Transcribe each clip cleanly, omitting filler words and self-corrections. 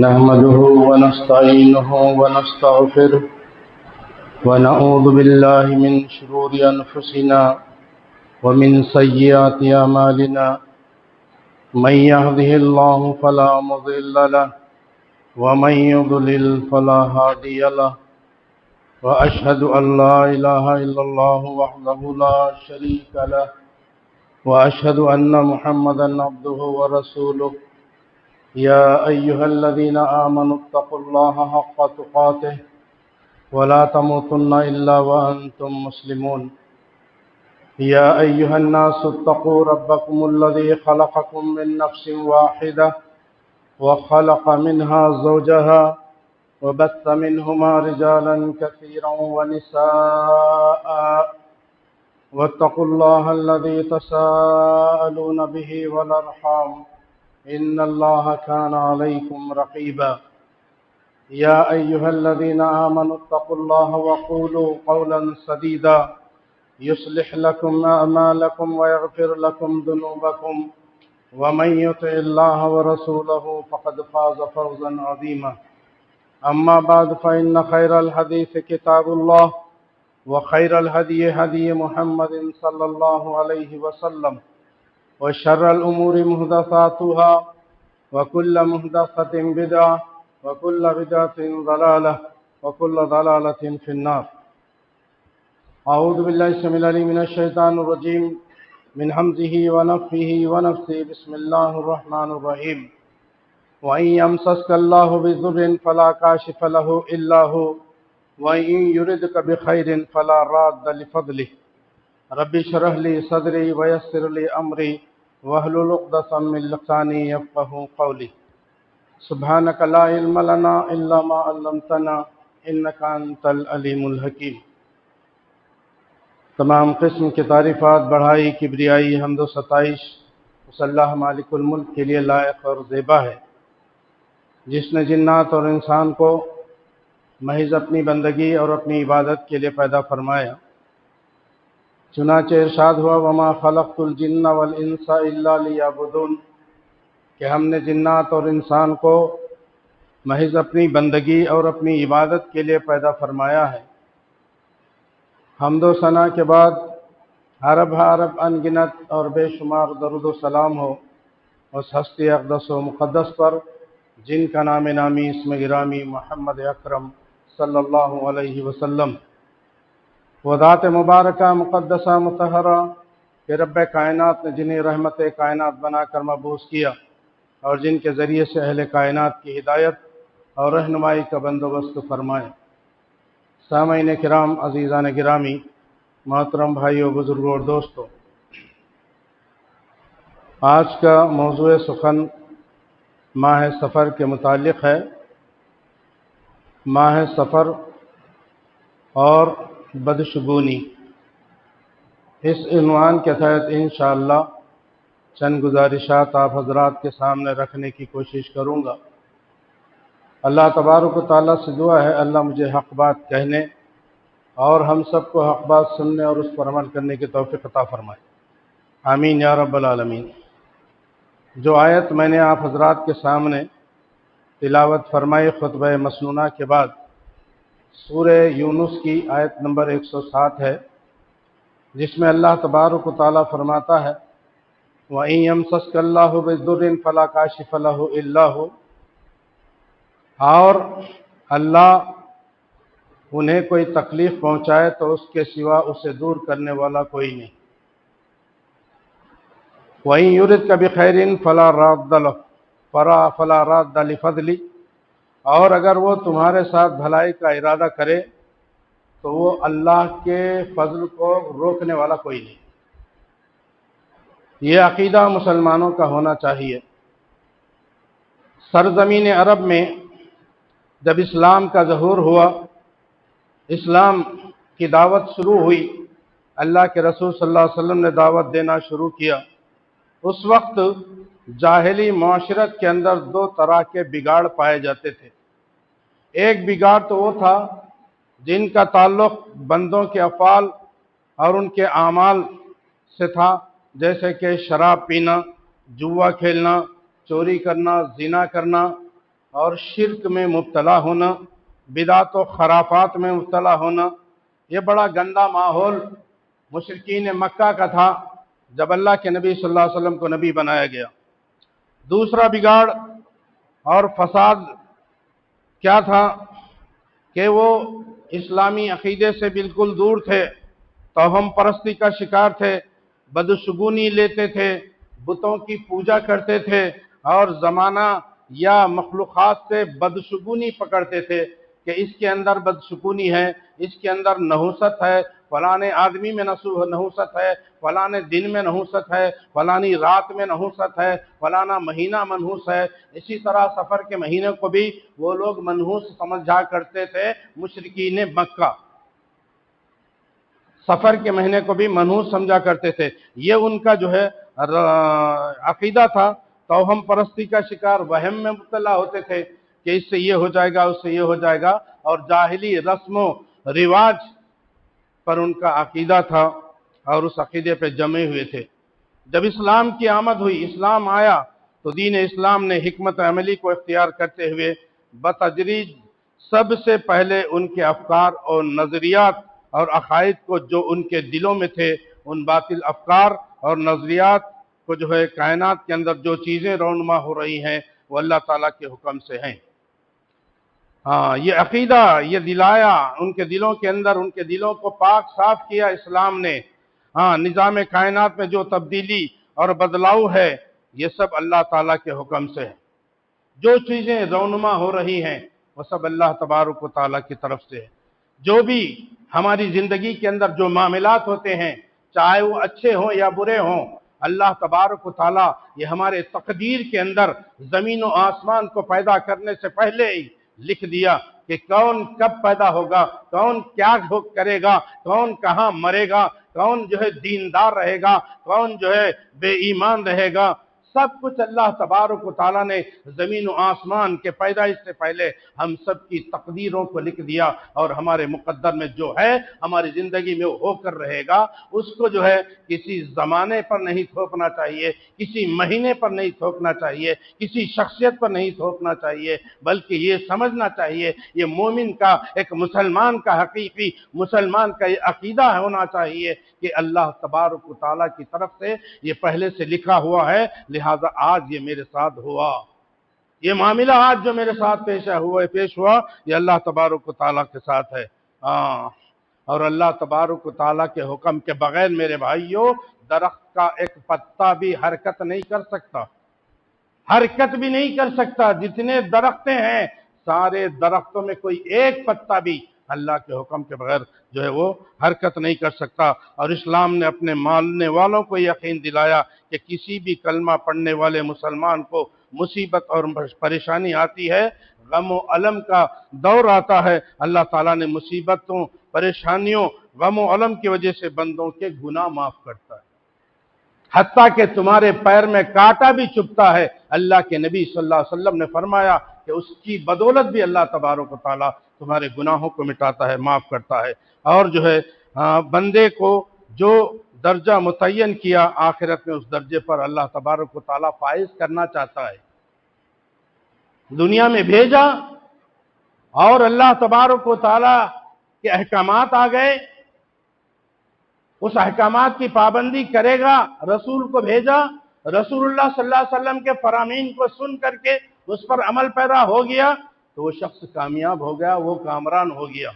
نحمده ونستعينه ونستغفره ونعوذ بالله من شرور أنفسنا ومن سيئات أعمالنا من يهده الله فلا مضل له ومن يضلل فلا هادي له وأشهد أن لا إله إلا الله وحده لا شريك له وأشهد أن محمدا عبده ورسوله يا أيها الذين آمنوا اتقوا الله حق تقاته ولا تموتن إلا وأنتم مسلمون يا أيها الناس اتقوا ربكم الذي خلقكم من نفس واحدة وخلق منها زوجها وبث منهما رجالا كثيرا ونساء واتقوا الله الذي تساءلون به والأرحام إن الله كان عليكم رقيبا يا أيها الذين آمنوا اتقوا الله وقولوا قولا سديدا يصلح لكم أعمالكم ويغفر لكم ذنوبكم ومن يطع الله ورسوله فقد فاز فوزا عظيما أما بعد فإن خير الحديث كتاب الله وخير الهدي هدي محمد صلى الله عليه وسلم وشر الأمور محدثاتها وكل محدثة بدعة وكل بدعة ضلالة وكل ضلالة في النار أعوذ بالله السميع العليم من الشيطان الرجيم من همزه ونفخه ونفثه بسم الله الرحمن الرحيم وإن يمسسك الله بضر فلا كاشف له إلا هو وإن يردك بخير فلا راد لفضله رب اشرح لي صدري ويسر لي أمري واحلل عقدة من لساني يفقهوا قولي سبحانك لا علم لنا إلا ما علمتنا إنك أنت العليم الحكيم۔ تمام قسم کی تعریفات، بڑھائی، کبریائی، حمد و ستائش اس اللہ مالک الملک کے لیے لائق اور زیبا ہے، جس نے جنات اور انسان کو محض اپنی بندگی اور اپنی عبادت کے لیے پیدا فرمایا۔ چنانچہ ارشاد ہوا وما خلقت الجن والانس الا لیعبدون، کہ ہم نے جنات اور انسان کو محض اپنی بندگی اور اپنی عبادت کے لیے پیدا فرمایا ہے۔ حمد و ثنا کے بعد عرب انگنت اور بے شمار درود و سلام ہو اس ہستی اقدس و مقدس پر جن کا نام نامی اسم گرامی محمد اکرم صلی اللہ علیہ وسلم، وہ ذات مبارکہ مقدسہ مطہرہ کہ رب کائنات نے جنہیں رحمت کائنات بنا کر مبعوث کیا اور جن کے ذریعے سے اہل کائنات کی ہدایت اور رہنمائی کا بندوبست فرمائے۔ سامعین کرام، عزیزان گرامی، محترم بھائیوں، بزرگوں اور دوستوں، آج کا موضوع سخن ماہ سفر کے متعلق ہے۔ ماہ سفر اور بدشگونی، اس عنوان کے تحت انشاءاللہ چند گزارشات آپ حضرات کے سامنے رکھنے کی کوشش کروں گا۔ اللہ تبارک و تعالیٰ سے دعا ہے اللہ مجھے حق بات کہنے اور ہم سب کو حق بات سننے اور اس پر عمل کرنے کی توفیق عطا فرمائے، آمین یا رب العالمین۔ جو آیت میں نے آپ حضرات کے سامنے تلاوت فرمائی خطبہ مسنونہ کے بعد، سورہ یونس کی آیت نمبر 107 ہے، جس میں اللہ تبارک و تعالیٰ فرماتا ہے وَإِن يَمْسَسْكَ اللَّهُ بِضُرٍّ فَلَا كَاشِفَ لَهُ إِلَّا هُوَ، اور اللہ انہیں کوئی تکلیف پہنچائے تو اس کے سوا اسے دور کرنے والا کوئی نہیں۔ وَإِن يُرِدْكَ بِخَيْرٍ فَلَا رَادَّ لِفَضْلِهِ، اور اگر وہ تمہارے ساتھ بھلائی کا ارادہ کرے تو وہ اللہ کے فضل کو روکنے والا کوئی نہیں۔ یہ عقیدہ مسلمانوں کا ہونا چاہیے۔ سرزمین عرب میں جب اسلام کا ظہور ہوا، اسلام کی دعوت شروع ہوئی، اللہ کے رسول صلی اللہ علیہ وسلم نے دعوت دینا شروع کیا، اس وقت جاہلی معاشرت کے اندر دو طرح کے بگاڑ پائے جاتے تھے۔ ایک بگاڑ تو وہ تھا جن کا تعلق بندوں کے افعال اور ان کے اعمال سے تھا، جیسے کہ شراب پینا، جوا کھیلنا، چوری کرنا، زنا کرنا اور شرک میں مبتلا ہونا، بدعت و خرافات میں مبتلا ہونا، یہ بڑا گندا ماحول مشرکین مکہ کا تھا جب اللہ کے نبی صلی اللہ علیہ وسلم کو نبی بنایا گیا۔ دوسرا بگاڑ اور فساد کیا تھا کہ وہ اسلامی عقیدے سے بالکل دور تھے، توہم پرستی کا شکار تھے، بدشگونی لیتے تھے، بتوں کی پوجا کرتے تھے اور زمانہ یا مخلوقات سے بدشگونی پکڑتے تھے کہ اس کے اندر بدشگونی ہے، اس کے اندر نحوست ہے، فلانے آدمی میں نحوست ہے، فلانے دن میں نحوست ہے، فلانی رات میں نحوست ہے، فلانا مہینہ منحوس ہے۔ اسی طرح سفر کے مہینے کو بھی وہ لوگ منحوس سمجھا کرتے تھے مشرکین مکہ، سفر کے مہینے کو بھی منحوس سمجھا کرتے تھے۔ یہ ان کا جو ہے عقیدہ تھا، توہم پرستی کا شکار، وہم میں مبتلا ہوتے تھے کہ اس سے یہ ہو جائے گا، اس سے یہ ہو جائے گا، اور جاہلی رسم و رواج پر ان کا عقیدہ تھا اور اس عقیدے پہ جمے ہوئے تھے۔ جب اسلام کی آمد ہوئی، اسلام آیا، تو دین اسلام نے حکمت عملی کو اختیار کرتے ہوئے بتدریج سب سے پہلے ان کے افکار اور نظریات اور عقائد کو جو ان کے دلوں میں تھے، ان باطل افکار اور نظریات کو جو ہے کائنات کے اندر جو چیزیں رونما ہو رہی ہیں وہ اللہ تعالیٰ کے حکم سے ہیں۔ یہ عقیدہ، یہ دلایا ان کے دلوں کے اندر، ان کے دلوں کو پاک صاف کیا اسلام نے۔ نظام کائنات میں جو تبدیلی اور بدلاؤ ہے یہ سب اللہ تعالیٰ کے حکم سے ہے۔ جو چیزیں رونما ہو رہی ہیں وہ سب اللہ تبارک و تعالیٰ کی طرف سے ہے۔ جو بھی ہماری زندگی کے اندر جو معاملات ہوتے ہیں، چاہے وہ اچھے ہوں یا برے ہوں، اللہ تبارک و تعالیٰ یہ ہمارے تقدیر کے اندر زمین و آسمان کو پیدا کرنے سے پہلے ہی لکھ دیا کہ کون کب پیدا ہوگا، کون کیا کرے گا، کون کہاں مرے گا، کون جو ہے دیندار رہے گا، کون جو ہے بے ایمان رہے گا۔ سب کچھ اللہ تبارک و تعالیٰ نے زمین و آسمان کے پیدائش سے پہلے ہم سب کی تقدیروں کو لکھ دیا، اور ہمارے مقدر میں جو ہے ہماری زندگی میں ہو کر رہے گا اس کو جو ہے کسی زمانے پر نہیں تھوپنا چاہیے، کسی مہینے پر نہیں تھوپنا چاہیے، کسی شخصیت پر نہیں تھوپنا چاہیے، بلکہ یہ سمجھنا چاہیے، یہ مومن کا، ایک مسلمان کا، حقیقی مسلمان کا یہ عقیدہ ہونا چاہیے کہ اللہ تبارک و تعالیٰ کی طرف سے یہ پہلے سے لکھا ہوا ہے، لہذا آج یہ میرے ساتھ ہوا، یہ معاملہ آج جو میرے ساتھ پیش ہوا یہ اللہ تبارک و تعالیٰ کے ساتھ ہے۔ اور اللہ تبارک و تعالیٰ کے حکم کے بغیر میرے بھائیوں درخت کا ایک پتا بھی حرکت نہیں کر سکتا، حرکت بھی نہیں کر سکتا۔ جتنے درختیں ہیں سارے درختوں میں کوئی ایک پتا بھی اللہ کے حکم کے بغیر جو ہے وہ حرکت نہیں کر سکتا۔ اور اسلام نے اپنے ماننے والوں کو یقین دلایا کہ کسی بھی کلمہ پڑھنے والے مسلمان کو مصیبت اور پریشانی آتی ہے، غم و علم کا دور آتا ہے، اللہ تعالیٰ نے مصیبتوں، پریشانیوں، غم و علم کی وجہ سے بندوں کے گناہ معاف کرتا ہے، حتیٰ کہ تمہارے پیر میں کانٹا بھی چبھتا ہے۔ اللہ کے نبی صلی اللہ علیہ وسلم نے فرمایا کہ اس کی بدولت بھی اللہ تبارک و تعالیٰ تمہارے گناہوں کو مٹاتا ہے، معاف کرتا ہے۔ اور جو ہے بندے کو جو درجہ متعین کیا آخرت میں اس درجے پر اللہ تبارک و تعالیٰ فائز کرنا چاہتا ہے۔ دنیا میں بھیجا اور اللہ تبارک و تعالیٰ کے احکامات آ گئے، اس احکامات کی پابندی کرے گا، رسول کو بھیجا، رسول اللہ صلی اللہ علیہ وسلم کے فرامین کو سن کر کے اس پر عمل پیرا ہو گیا تو وہ شخص کامیاب ہو گیا، وہ کامران ہو گیا۔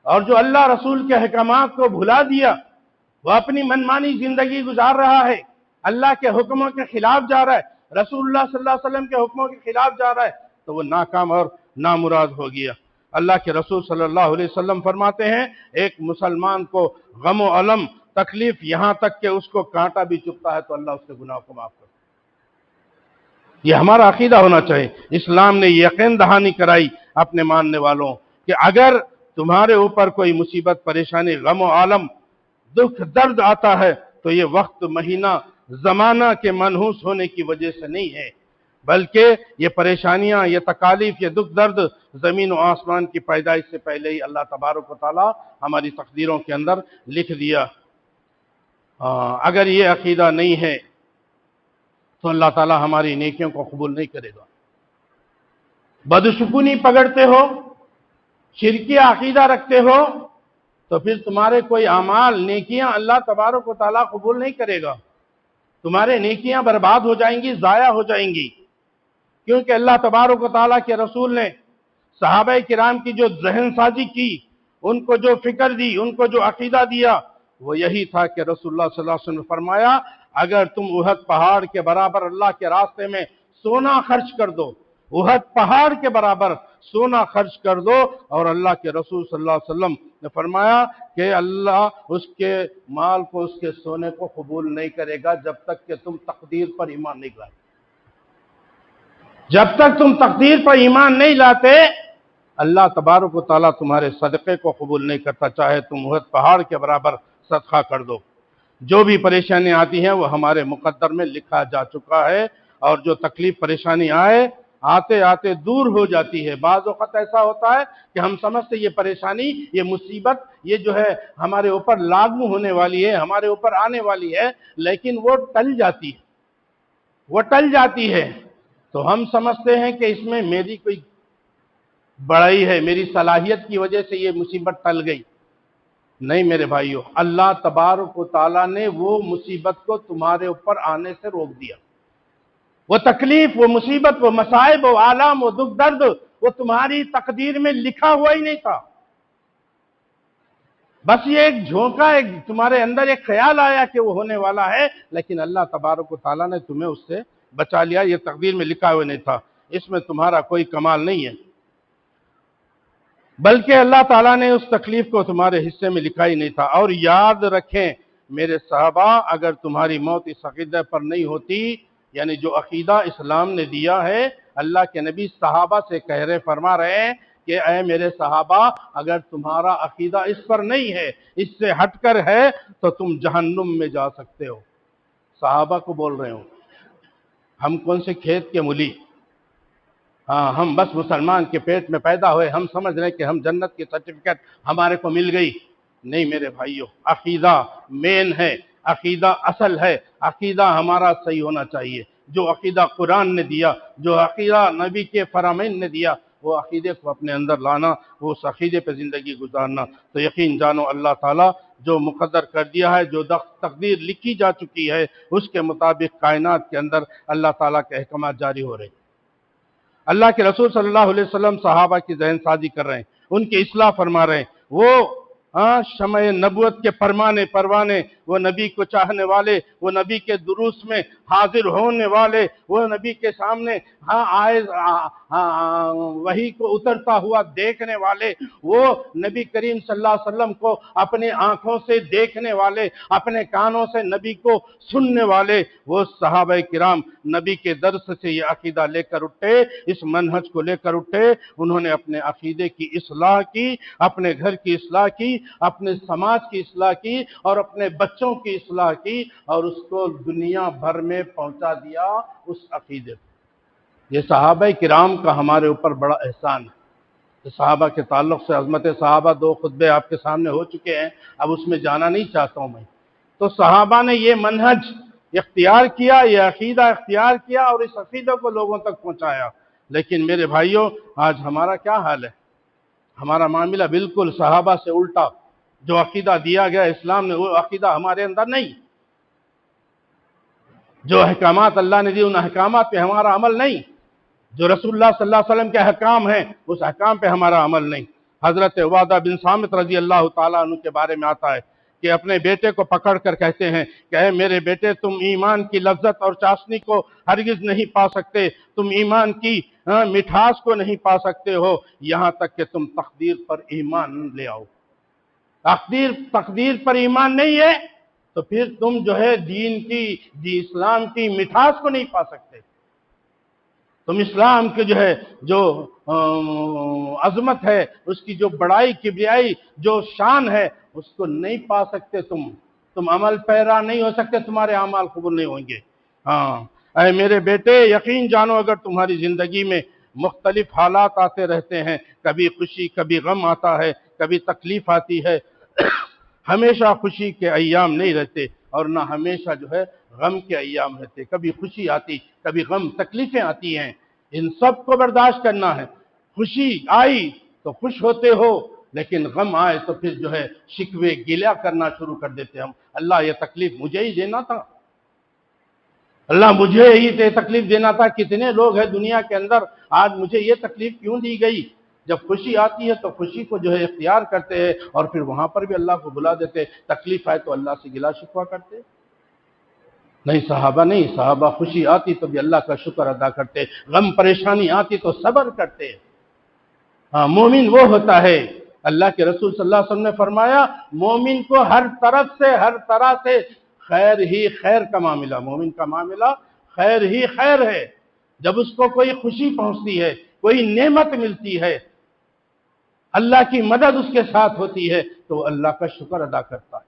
اور جو اللہ رسول کے احکامات کو بھلا دیا، وہ اپنی منمانی زندگی گزار رہا ہے، اللہ کے حکموں کے خلاف جا رہا ہے، رسول اللہ صلی اللہ علیہ وسلم کے حکموں کے خلاف جا رہا ہے، تو وہ ناکام اور نامراد ہو گیا۔ اللہ کے رسول صلی اللہ علیہ وسلم فرماتے ہیں ایک مسلمان کو غم و علم، تکلیف، یہاں تک کہ اس کو کانٹا بھی چبھتا ہے تو اللہ اس کے گناہ کو معاف کرتا ہے۔ یہ ہمارا عقیدہ ہونا چاہیے۔ اسلام نے یقین دہانی کرائی اپنے ماننے والوں کہ اگر تمہارے اوپر کوئی مصیبت، پریشانی، غم و عالم، دکھ، درد آتا ہے تو یہ وقت، مہینہ، زمانہ کے منحوس ہونے کی وجہ سے نہیں ہے، بلکہ یہ پریشانیاں، یہ تکالیف، یہ دکھ درد زمین و آسمان کی پیدائش سے پہلے ہی اللہ تبارک و تعالیٰ ہماری تقدیروں کے اندر لکھ دیا۔ اگر یہ عقیدہ نہیں ہے تو اللہ تعالیٰ ہماری نیکیوں کو قبول نہیں کرے گا۔ بدشگونی پکڑتے ہو، شرکی عقیدہ رکھتے ہو، تو پھر تمہارے کوئی اعمال نیکیاں اللہ تبارک و تعالیٰ قبول نہیں کرے گا۔ تمہارے نیکیاں برباد ہو جائیں گی، ضائع ہو جائیں گی، کیونکہ اللہ تبارک و تعالیٰ کے رسول نے صحابہ کرام کی جو ذہن سازی کی، ان کو جو فکر دی، ان کو جو عقیدہ دیا، وہ یہی تھا کہ رسول اللہ صلی اللہ علیہ وسلم نے فرمایا اگر تم احد پہاڑ کے برابر اللہ کے راستے میں سونا خرچ کر دو، احد پہاڑ کے برابر سونا خرچ کر دو، اور اللہ کے رسول صلی اللہ علیہ وسلم نے فرمایا کہ اللہ اس کے مال کو، اس کے سونے کو قبول نہیں کرے گا جب تک کہ تم تقدیر پر ایمان نہیں لائے۔ جب تک تم تقدیر پر ایمان نہیں لاتے، اللہ تبارک و تعالیٰ تمہارے صدقے کو قبول نہیں کرتا، چاہے تم احد پہاڑ کے برابر صدقہ کر دو۔ جو بھی پریشانی آتی ہیں وہ ہمارے مقدر میں لکھا جا چکا ہے، اور جو تکلیف پریشانی آئے آتے آتے دور ہو جاتی ہے۔ بعض وقت ایسا ہوتا ہے کہ ہم سمجھتے یہ پریشانی، یہ مصیبت، یہ جو ہے ہمارے اوپر لاگو ہونے والی ہے، ہمارے اوپر آنے والی ہے، لیکن وہ ٹل جاتی ہے، وہ ٹل جاتی ہے۔ تو ہم سمجھتے ہیں کہ اس میں میری کوئی بڑائی ہے، میری صلاحیت کی وجہ سے یہ مصیبت ٹل گئی۔ نہیں میرے بھائیو، اللہ تبارک و تعالیٰ نے وہ مصیبت کو تمہارے اوپر آنے سے روک دیا۔ وہ تکلیف، وہ مصیبت، وہ مصائب، وہ آلام، وہ دکھ درد، وہ تمہاری تقدیر میں لکھا ہوا ہی نہیں تھا۔ بس یہ ایک جھونکا، ایک تمہارے اندر ایک خیال آیا کہ وہ ہونے والا ہے، لیکن اللہ تبارک و تعالیٰ نے تمہیں اس سے بچا لیا۔ یہ تقدیر میں لکھا ہوا نہیں تھا، اس میں تمہارا کوئی کمال نہیں ہے، بلکہ اللہ تعالیٰ نے اس تکلیف کو تمہارے حصے میں لکھا ہی نہیں تھا۔ اور یاد رکھیں میرے صحابہ، اگر تمہاری موت اس عقیدہ پر نہیں ہوتی، یعنی جو عقیدہ اسلام نے دیا ہے، اللہ کے نبی صحابہ سے کہہ رہے، فرما رہے ہیں کہ اے میرے صحابہ، اگر تمہارا عقیدہ اس پر نہیں ہے، اس سے ہٹ کر ہے، تو تم جہنم میں جا سکتے ہو۔ صحابہ کو بول رہے ہوں، ہم کون سے کھیت کے مولی؟ ہاں، ہم بس مسلمان کے پیٹ میں پیدا ہوئے، ہم سمجھ رہے ہیں کہ ہم جنت کی سرٹیفکیٹ ہمارے کو مل گئی۔ نہیں میرے بھائیو، عقیدہ مین ہے، عقیدہ اصل ہے، عقیدہ ہمارا صحیح ہونا چاہیے۔ جو عقیدہ قرآن نے دیا، جو عقیدہ نبی کے فرامین نے دیا، وہ عقیدے کو اپنے اندر لانا، وہ اس عقیدے پہ زندگی گزارنا۔ تو یقین جانو اللہ تعالیٰ جو مقدر کر دیا ہے، جو تقدیر لکھی جا چکی ہے، اس کے مطابق کائنات کے اندر اللہ تعالیٰ کے احکامات جاری ہو رہے ہیں۔ اللہ کے رسول صلی اللہ علیہ وسلم صحابہ کی ذہن سازی کر رہے ہیں، ان کی اصلاح فرما رہے ہیں۔ وہ شمع نبوت کے پروانے، وہ نبی کو چاہنے والے، وہ نبی کے دروس میں حاضر ہونے والے، وہ نبی کے سامنے وحی کو اترتا ہوا دیکھنے والے، وہ نبی کریم صلی اللہ علیہ وسلم کو اپنے آنکھوں سے دیکھنے والے، اپنے کانوں سے نبی کو سننے والے، وہ صحابہ کرام نبی کے درس سے یہ عقیدہ لے کر اٹھے، اس منہج کو لے کر اٹھے۔ انہوں نے اپنے عقیدے کی اصلاح کی، اپنے گھر کی اصلاح کی، اپنے سماج کی اصلاح کی، اور اپنے بچوں کی اصلاح کی، اور اس کو دنیا بھر میں پہنچا دیا اس عقیدے کو۔ یہ صحابہ کرام کا ہمارے اوپر بڑا احسان ہے۔ صحابہ کے تعلق سے عظمت صحابہ 2 خطبے آپ کے سامنے ہو چکے ہیں، اب اس میں جانا نہیں چاہتا ہوں میں۔ تو صحابہ نے یہ منہج اختیار کیا، یہ عقیدہ اختیار کیا، اور اس عقیدہ کو لوگوں تک پہنچایا۔ لیکن میرے بھائیوں، آج ہمارا کیا حال ہے؟ ہمارا معاملہ بالکل صحابہ سے الٹا۔ جو عقیدہ دیا گیا اسلام نے، وہ عقیدہ ہمارے اندر نہیں۔ جو احکامات اللہ نے دی، ان احکامات پہ ہمارا عمل نہیں۔ جو رسول اللہ صلی اللہ علیہ وسلم کے احکام ہیں، اس احکام پہ ہمارا عمل نہیں۔ حضرت عبادہ بن صامت رضی اللہ تعالیٰ عنہ کے بارے میں آتا ہے کہ اپنے بیٹے کو پکڑ کر کہتے ہیں کہ اے میرے بیٹے، تم ایمان کی لذت اور چاشنی کو ہرگز نہیں پا سکتے، تم ایمان کی مٹھاس کو نہیں پا سکتے ہو، یہاں تک کہ تم تقدیر پر ایمان لے آؤ۔ تقدیر پر ایمان نہیں ہے تو پھر تم جو ہے اسلام کی مٹھاس کو نہیں پا سکتے۔ تم اسلام کے جو ہے جو عظمت ہے، اس کی جو بڑائی، کبریائی، جو شان ہے، اس کو نہیں پا سکتے۔ تم عمل پیرا نہیں ہو سکتے، تمہارے اعمال قبول نہیں ہوں گے۔ ہاں اے میرے بیٹے، یقین جانو اگر تمہاری زندگی میں مختلف حالات آتے رہتے ہیں، کبھی خوشی، کبھی غم آتا ہے، کبھی تکلیف آتی ہے، ہمیشہ خوشی کے ایام نہیں رہتے، اور نہ ہمیشہ جو ہے غم کے ایام رہتے، کبھی خوشی آتی، کبھی غم، تکلیفیں آتی ہیں، ان سب کو برداشت کرنا ہے۔ خوشی آئی تو خوش ہوتے ہو، لیکن غم آئے تو پھر جو ہے شکوے گلہ کرنا شروع کر دیتے ہم، اللہ یہ تکلیف مجھے ہی دینا تھا، اللہ مجھے ہی تکلیف دینا تھا، کتنے لوگ ہیں دنیا کے اندر، آج مجھے یہ تکلیف کیوں دی گئی؟ جب خوشی آتی ہے تو خوشی کو جو ہے اختیار کرتے ہیں، اور پھر وہاں پر بھی اللہ کو بلا دیتے، تکلیف آئے تو اللہ سے گلہ شکوہ کرتے۔ نہیں، صحابہ نہیں، صحابہ خوشی آتی تو بھی اللہ کا شکر ادا کرتے، غم پریشانی آتی تو صبر کرتے۔ ہاں، مومن وہ ہوتا ہے، اللہ کے رسول صلی اللہ علیہ وسلم نے فرمایا، مومن کو ہر طرف سے، ہر طرح سے خیر ہی خیر کا معاملہ، مومن کا معاملہ خیر ہی خیر ہے۔ جب اس کو کوئی خوشی پہنچتی ہے، کوئی نعمت ملتی ہے، اللہ کی مدد اس کے ساتھ ہوتی ہے، تو وہ اللہ کا شکر ادا کرتا ہے،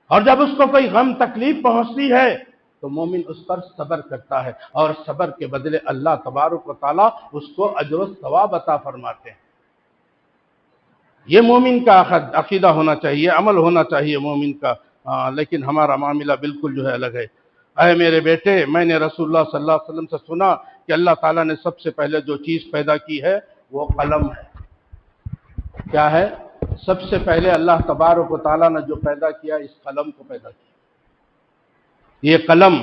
اور جب اس کو کوئی غم تکلیف پہنچتی ہے تو مومن اس پر صبر کرتا ہے، اور صبر کے بدلے اللہ تبارک و تعالی اس کو اجر و ثواب عطا فرماتے ہیں۔ یہ مومن کا عقیدہ ہونا چاہیے، عمل ہونا چاہیے مومن کا، لیکن ہمارا معاملہ بالکل جو ہے الگ ہے۔ اے میرے بیٹے، میں نے رسول اللہ صلی اللہ علیہ وسلم سے سنا کہ اللہ تعالیٰ نے سب سے پہلے جو چیز پیدا کی ہے وہ قلم ہے۔ کیا ہے؟ سب سے پہلے اللہ تبارک و تعالیٰ نے جو پیدا کیا، اس قلم کو پیدا کیا۔ یہ قلم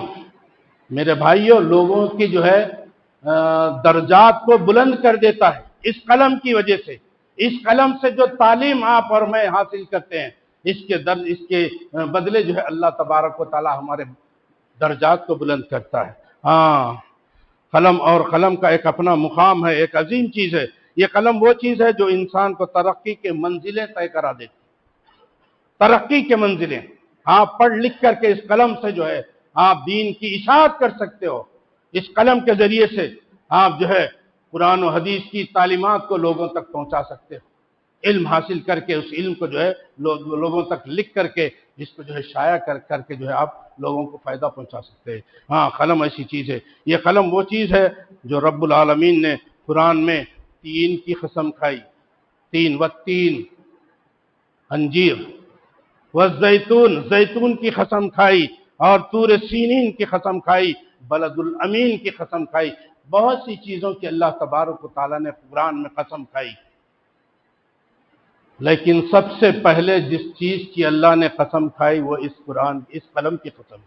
میرے بھائیوں لوگوں کی جو ہے درجات کو بلند کر دیتا ہے، اس قلم کی وجہ سے۔ اس قلم سے جو تعلیم آپ اور میں حاصل کرتے ہیں، اس کے بدلے جو ہے اللہ تبارک و تعالی ہمارے درجات کو بلند کرتا ہے۔ ہاں، قلم اور قلم کا ایک اپنا مقام ہے، ایک عظیم چیز ہے۔ یہ قلم وہ چیز ہے جو انسان کو ترقی کے منزلیں طے کرا دیتی، ترقی کے منزلیں۔ آپ پڑھ لکھ کر کے اس قلم سے جو ہے آپ دین کی اشاعت کر سکتے ہو، اس قلم کے ذریعے سے آپ جو ہے قرآن و حدیث کی تعلیمات کو لوگوں تک پہنچا سکتے ہو، علم حاصل کر کے اس علم کو جو ہے لوگوں تک لکھ کر کے اس کو جو ہے شائع کر کے جو ہے آپ لوگوں کو فائدہ پہنچا سکتے ہیں۔ ہاں، قلم ایسی چیز ہے۔ یہ قلم وہ چیز ہے جو رب العالمین نے قرآن میں تین کی قسم کھائی، تین، والتین، انجیر، والزیتون، زیتون کی قسم کھائی، اور طور سینین کی قسم کھائی، بلد الامین کی قسم کھائی۔ بہت سی چیزوں کی اللہ تبارک و تعالیٰ نے قرآن میں قسم کھائی، لیکن سب سے پہلے جس چیز کی اللہ نے قسم کھائی وہ اس قلم کی قسم،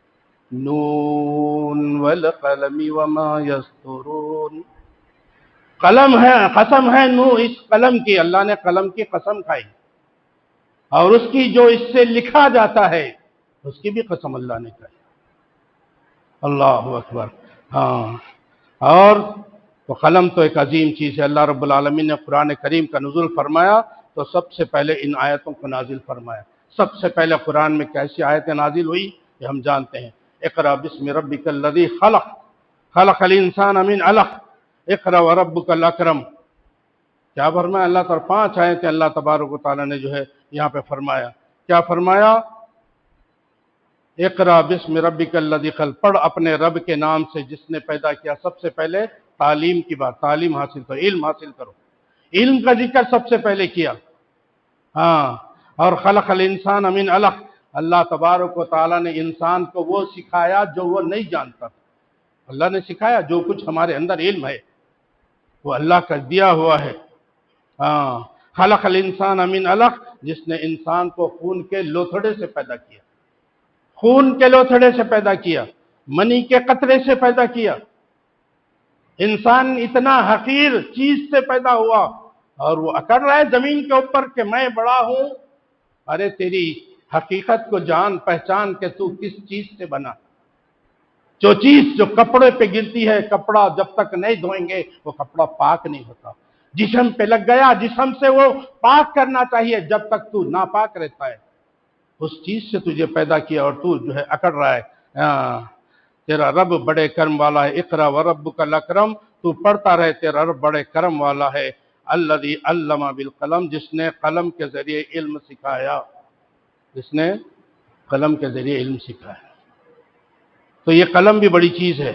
نون والقلم وما یسطرون۔ قلم ہے، قسم ہے نو اس قلم کی، اللہ نے قلم کی قسم کھائی، اور اس کی جو اس سے لکھا جاتا ہے اس کی بھی قسم اللہ نے کھائی۔ اللہ اکبر۔ ہاں، اور تو قلم تو ایک عظیم چیز ہے۔ اللہ رب العالمین نے قرآن کریم کا نزول فرمایا تو سب سے پہلے ان آیتوں کو نازل فرمایا۔ سب سے پہلے قرآن میں کیسی آیتیں نازل ہوئی یہ ہم جانتے ہیں۔ اقرأ بسم ربک الذی خلق، خلق الانسان من علق، اقرأ وربک الاکرم۔ کیا فرمایا اللہ تعالیٰ؟ 5 آیتیں اللہ تبارک و تعالیٰ نے جو ہے یہاں پہ فرمایا۔ کیا فرمایا؟ اقرأ بسم ربک الذی خلق، پڑھ اپنے رب کے نام سے جس نے پیدا کیا۔ سب سے پہلے تعلیم کی بات، تعلیم حاصل کرو، علم حاصل کرو، علم کا ذکر سب سے پہلے کیا۔ ہاں، اور خلق الانسان من علق، اللہ تبارک و تعالیٰ نے انسان کو وہ سکھایا جو وہ نہیں جانتا تھا۔ اللہ نے سکھایا، جو کچھ ہمارے اندر علم ہے وہ اللہ کا دیا ہوا ہے۔ ہاں، خلق الانسان من علق، جس نے انسان کو خون کے لوتھڑے سے پیدا کیا، خون کے لوتھڑے سے پیدا کیا، منی کے قطرے سے پیدا کیا۔ انسان اتنا حقیر چیز سے پیدا ہوا اور وہ اکڑ رہا ہے زمین کے اوپر کہ میں بڑا ہوں۔ ارے تیری حقیقت کو جان پہچان کہ تو کس چیز سے بنا۔ جو چیز جو کپڑے پہ گرتی ہے، کپڑا جب تک نہیں دھوئیں گے وہ کپڑا پاک نہیں ہوتا۔ جسم پہ لگ گیا، جسم سے وہ پاک کرنا چاہیے، جب تک تو ناپاک رہتا ہے۔ اس چیز سے تجھے پیدا کیا اور تو جو ہے اکڑ رہا ہے۔ تیرا رب بڑے کرم والا ہے۔ اقرأ وربک الاکرم، تو پڑھتا رہے، تیرا رب بڑے کرم والا ہے۔ الذی علم بالقلم، جس نے قلم کے ذریعے علم سکھایا، جس نے قلم کے ذریعے علم سکھایا۔ تو یہ قلم بھی بڑی چیز ہے۔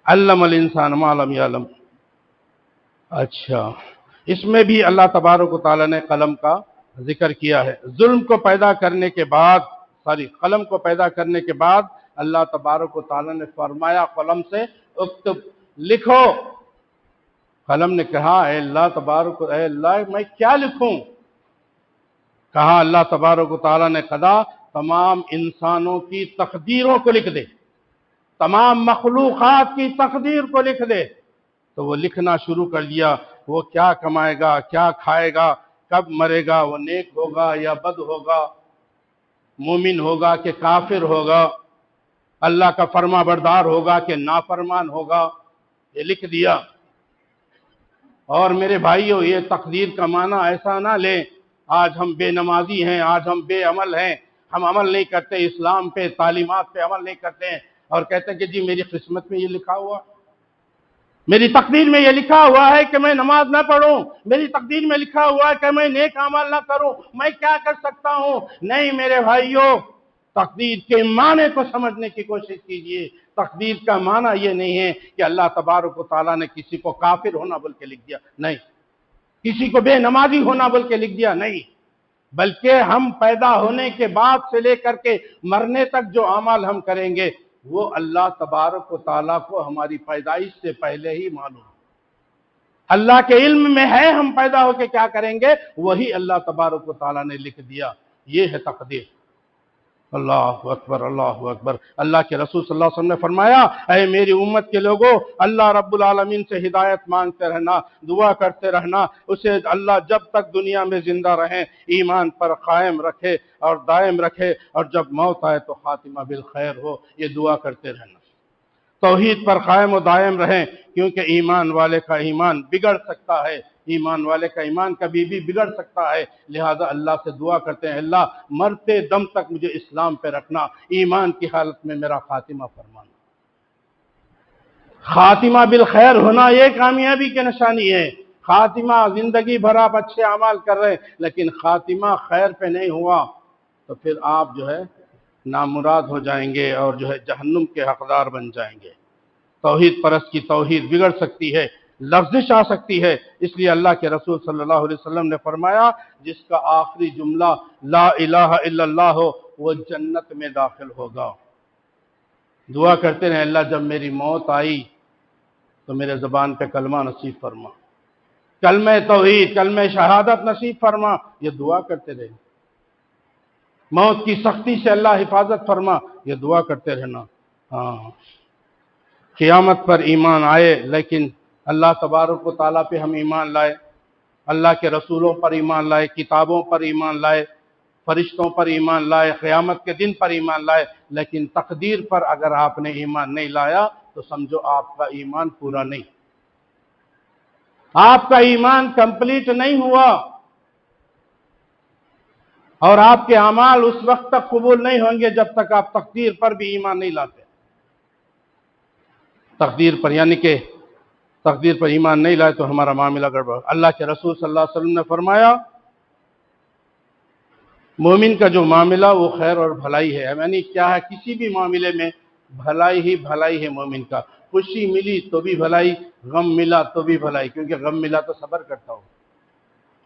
علم الانسان ما لم یعلم۔ اچھا، اس میں بھی اللہ تبارک و تعالیٰ نے قلم کا ذکر کیا ہے۔ ظلم کو پیدا کرنے کے بعد، قلم کو پیدا کرنے کے بعد اللہ تبارک و تعالیٰ نے فرمایا قلم سے اکتب، لکھو۔ قلم نے کہا اے اللہ میں کیا لکھوں؟ کہا اللہ تبارک و تعالیٰ نے کہا تمام انسانوں کی تقدیروں کو لکھ دے، تمام مخلوقات کی تقدیر کو لکھ دے۔ تو وہ لکھنا شروع کر دیا، وہ کیا کمائے گا، کیا کھائے گا، کب مرے گا، وہ نیک ہوگا یا بد ہوگا، مومن ہوگا کہ کافر ہوگا، اللہ کا فرما بردار ہوگا کہ نافرمان ہوگا، یہ لکھ دیا۔ اور میرے بھائیوں، یہ تقدیر کا معنی ایسا نہ لیں آج ہم بے نمازی ہیں، آج ہم بے عمل ہیں، ہم عمل نہیں کرتے، اسلام پہ تعلیمات پہ عمل نہیں کرتے ہیں، اور کہتے ہیں کہ جی میری قسمت میں یہ لکھا ہوا، میری تقدیر میں یہ لکھا ہوا ہے کہ میں نماز نہ پڑھوں، میری تقدیر میں لکھا ہوا ہے کہ میں نیک اعمال نہ کروں، میں کیا کر سکتا ہوں؟ نہیں میرے بھائیوں، تقدیر کے معنی کو سمجھنے کی کوشش کیجئے۔ تقدیر کا معنی یہ نہیں ہے کہ اللہ تبارک و تعالیٰ نے کسی کو کافر ہونا بول کے لکھ دیا، نہیں، کسی کو بے نمازی ہونا بول کے لکھ دیا، نہیں، بلکہ ہم پیدا ہونے کے بعد سے لے کر کے مرنے تک جو اعمال ہم کریں گے وہ اللہ تبارک و تعالیٰ کو ہماری پیدائش سے پہلے ہی معلوم، اللہ کے علم میں ہے ہم پیدا ہو کے کیا کریں گے، وہی اللہ تبارک و تعالیٰ نے لکھ دیا۔ یہ ہے تقدیر۔ اللہ اکبر، اللہ اکبر۔ اللہ کے رسول صلی اللہ علیہ وسلم نے فرمایا اے میری امت کے لوگوں، اللہ رب العالمین سے ہدایت مانگتے رہنا، دعا کرتے رہنا، اسے اللہ جب تک دنیا میں زندہ رہیں ایمان پر قائم رکھے اور دائم رکھے، اور جب موت آئے تو خاتمہ بالخیر ہو، یہ دعا کرتے رہنا۔ توحید پر قائم و دائم رہیں، کیونکہ ایمان والے کا ایمان بگڑ سکتا ہے، ایمان والے کا ایمان کبھی بھی بگڑ سکتا ہے، لہذا اللہ سے دعا کرتے ہیں اللہ مرتے دم تک مجھے اسلام پہ رکھنا، ایمان کی حالت میں میرا خاتمہ فرمانا۔ خاتمہ بالخیر ہونا یہ کامیابی کی نشانی ہے۔ خاتمہ زندگی بھر آپ اچھے اعمال کر رہے ہیں لیکن خاتمہ خیر پہ نہیں ہوا تو پھر آپ جو ہے نامراد ہو جائیں گے اور جو ہے جہنم کے حقدار بن جائیں گے۔ توحید پرست کی توحید بگڑ سکتی ہے، لفزش آ سکتی ہے، اس لیے اللہ کے رسول صلی اللہ علیہ وسلم نے فرمایا جس کا آخری جملہ لا الہ الا اللہ ہو وہ جنت میں داخل ہوگا۔ دعا کرتے رہیں اللہ جب میری موت آئی تو میرے زبان پہ کلمہ نصیب فرما، کلمہ توحید، کلمہ شہادت نصیب فرما، یہ دعا کرتے رہیں۔ موت کی سختی سے اللہ حفاظت فرما، یہ دعا کرتے رہنا۔ ہاں، قیامت پر ایمان آئے لیکن اللہ تبارک و تعالیٰ پہ ہم ایمان لائے، اللہ کے رسولوں پر ایمان لائے، کتابوں پر ایمان لائے، فرشتوں پر ایمان لائے، قیامت کے دن پر ایمان لائے، لیکن تقدیر پر اگر آپ نے ایمان نہیں لایا تو سمجھو آپ کا ایمان پورا نہیں، آپ کا ایمان کمپلیٹ نہیں ہوا، اور آپ کے اعمال اس وقت تک قبول نہیں ہوں گے جب تک آپ تقدیر پر بھی ایمان نہیں لاتے۔ تقدیر پر یعنی کہ تقدیر پر ایمان نہیں لائے تو ہمارا معاملہ گڑبڑ۔ اللہ کے رسول صلی اللہ علیہ وسلم نے فرمایا مومن کا جو معاملہ وہ خیر اور بھلائی ہے، یعنی کیا ہے، کسی بھی معاملے میں بھلائی ہی بھلائی ہے مومن کا، خوشی ملی تو بھی بھلائی، غم ملا تو بھی بھلائی، کیونکہ غم ملا تو صبر کرتا ہو،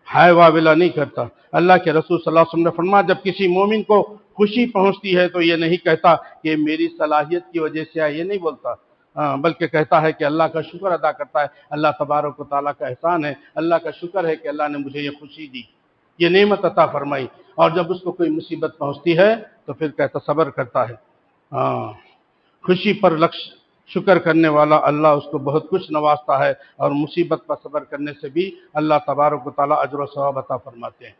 ہائے واویلا نہیں کرتا۔ اللہ کے رسول صلی اللہ علیہ وسلم نے فرمایا جب کسی مومن کو خوشی پہنچتی ہے تو یہ نہیں کہتا کہ میری صلاحیت کی وجہ سے ہے، یہ نہیں بولتا، بلکہ کہتا ہے کہ اللہ کا شکر ادا کرتا ہے، اللہ تبارک و تعالیٰ کا احسان ہے، اللہ کا شکر ہے کہ اللہ نے مجھے یہ خوشی دی، یہ نعمت عطا فرمائی۔ اور جب اس کو کوئی مصیبت پہنچتی ہے تو پھر کہتا صبر کرتا ہے۔ خوشی پر شکر کرنے والا اللہ اس کو بہت کچھ نوازتا ہے، اور مصیبت پر صبر کرنے سے بھی اللہ تبارک و تعالیٰ اجر و ثواب عطا فرماتے ہیں۔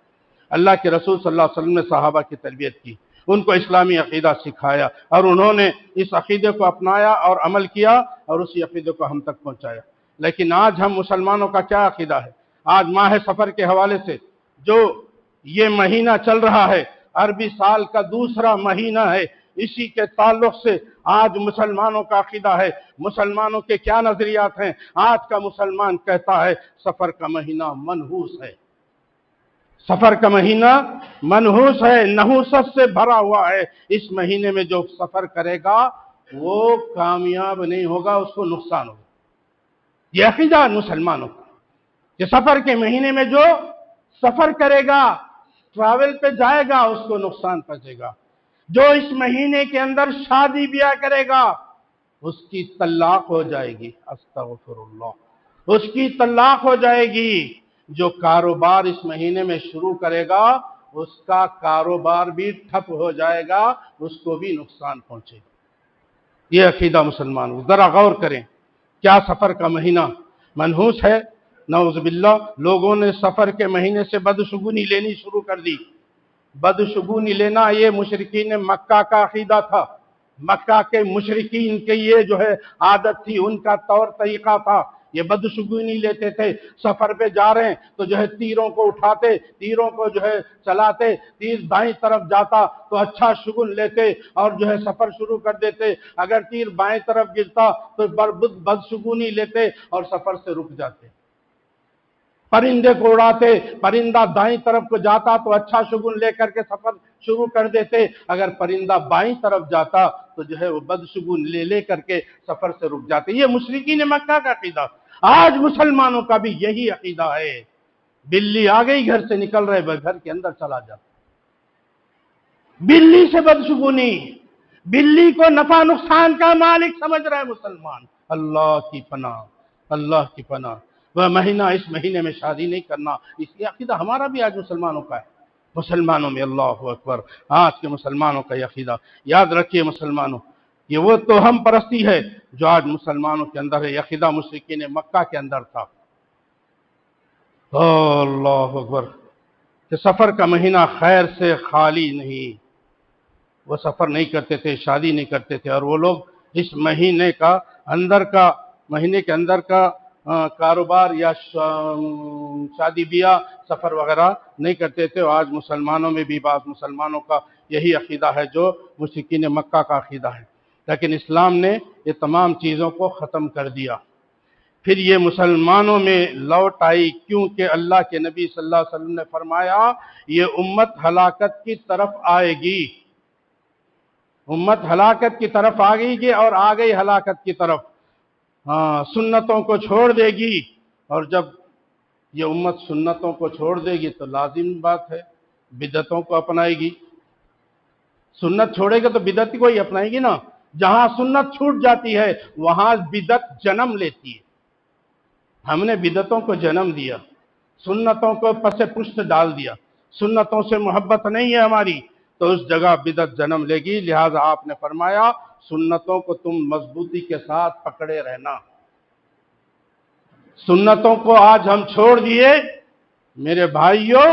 اللہ کے رسول صلی اللہ علیہ وسلم نے صحابہ کی تربیت کی، ان کو اسلامی عقیدہ سکھایا، اور انہوں نے اس عقیدے کو اپنایا اور عمل کیا اور اسی عقیدے کو ہم تک پہنچایا۔ لیکن آج ہم مسلمانوں کا کیا عقیدہ ہے؟ آج ماہ سفر کے حوالے سے جو یہ مہینہ چل رہا ہے، عربی سال کا دوسرا مہینہ ہے، اسی کے تعلق سے آج مسلمانوں کا عقیدہ ہے، مسلمانوں کے کیا نظریات ہیں۔ آج کا مسلمان کہتا ہے سفر کا مہینہ منحوس ہے، سفر کا مہینہ منحوس ہے، نحوست سے بھرا ہوا ہے، اس مہینے میں جو سفر کرے گا وہ کامیاب نہیں ہوگا، اس کو نقصان ہوگا۔ یہ عقیدہ مسلمانوں کا کہ سفر کے مہینے میں جو سفر کرے گا، ٹریول پہ جائے گا، اس کو نقصان پہنچے گا۔ جو اس مہینے کے اندر شادی بیاہ کرے گا اس کی طلاق ہو جائے گی، استغفر اللہ، اس کی طلاق ہو جائے گی۔ جو کاروبار اس مہینے میں شروع کرے گا اس کا کاروبار بھی ٹھپ ہو جائے گا، اس کو بھی نقصان پہنچے گا۔ یہ عقیدہ مسلمانوں، ذرا غور کریں، کیا سفر کا مہینہ منحوس ہے؟ نعوذ باللہ، لوگوں نے سفر کے مہینے سے بدشگونی لینی شروع کر دی۔ بدشگونی لینا یہ مشرکین مکہ کا عقیدہ تھا، مکہ کے مشرکین کے یہ جو ہے عادت تھی، ان کا طور طریقہ تھا، یہ بدشگونی لیتے تھے۔ سفر پہ جا رہے ہیں تو جو ہے تیروں کو اٹھاتے، تیروں کو جو ہے چلاتے، تیر دائیں طرف جاتا تو اچھا شگن لیتے اور جو ہے سفر شروع کر دیتے، اگر تیر بائیں طرف گرتا تو بدشگونی لیتے اور سفر سے رک جاتے۔ پرندے کو اڑاتے، پرندہ دائیں طرف کو جاتا تو اچھا شگن لے کر کے سفر شروع کر دیتے، اگر پرندہ بائیں طرف جاتا تو جو ہے وہ بدشگن لے کر کے سفر سے رک جاتے۔ یہ مشرکین مکہ کا عقیدہ۔ آج مسلمانوں کا بھی یہی عقیدہ ہے۔ بلی آ گئی، گھر سے نکل رہے، گھر کے اندر چلا جا، بلی سے بدشگونی، بلی کو نفع نقصان کا مالک سمجھ رہے مسلمان۔ اللہ کی پناہ، اللہ کی پناہ۔ وہ مہینہ، اس مہینے میں شادی نہیں کرنا، اس یہ عقیدہ ہمارا بھی آج مسلمانوں کا ہے۔ مسلمانوں میں، اللہ اکبر، آج کے مسلمانوں کا یہ عقیدہ یاد رکھیے مسلمانوں، یہ وہ توہم پرستی ہے جو آج مسلمانوں کے اندر ہے۔ یہ عقیدہ مشرکین مکہ کے اندر تھا۔ اللہ اکبر، کہ سفر کا مہینہ خیر سے خالی نہیں، وہ سفر نہیں کرتے تھے، شادی نہیں کرتے تھے، اور وہ لوگ اس مہینے کے اندر کا کاروبار یا شادی بیاہ، سفر وغیرہ نہیں کرتے تھے۔ اور آج مسلمانوں میں بھی بعض مسلمانوں کا یہی عقیدہ ہے جو مشرکین مکہ کا عقیدہ ہے، لیکن اسلام نے یہ تمام چیزوں کو ختم کر دیا۔ پھر یہ مسلمانوں میں لوٹ آئی کیونکہ اللہ کے نبی صلی اللہ علیہ وسلم نے فرمایا یہ امت ہلاکت کی طرف آئے گی، امت ہلاکت کی طرف آ گئی اور آ گئی ہلاکت کی طرف۔ سنتوں کو چھوڑ دے گی، اور جب یہ امت سنتوں کو چھوڑ دے گی تو لازم بات ہے بدعتوں کو اپنائے گی۔ سنت چھوڑے گا تو بدعت کو ہی اپنائے گی نا۔ جہاں سنت چھوٹ جاتی ہے وہاں بدعت جنم لیتی ہے۔ ہم نے بدعتوں کو جنم دیا، سنتوں کو پس پشت ڈال دیا، سنتوں سے محبت نہیں ہے ہماری، تو اس جگہ بدعت جنم لے گی۔ لہٰذا آپ نے فرمایا سنتوں کو تم مضبوطی کے ساتھ پکڑے رہنا۔ سنتوں کو آج ہم چھوڑ دیے میرے بھائیوں،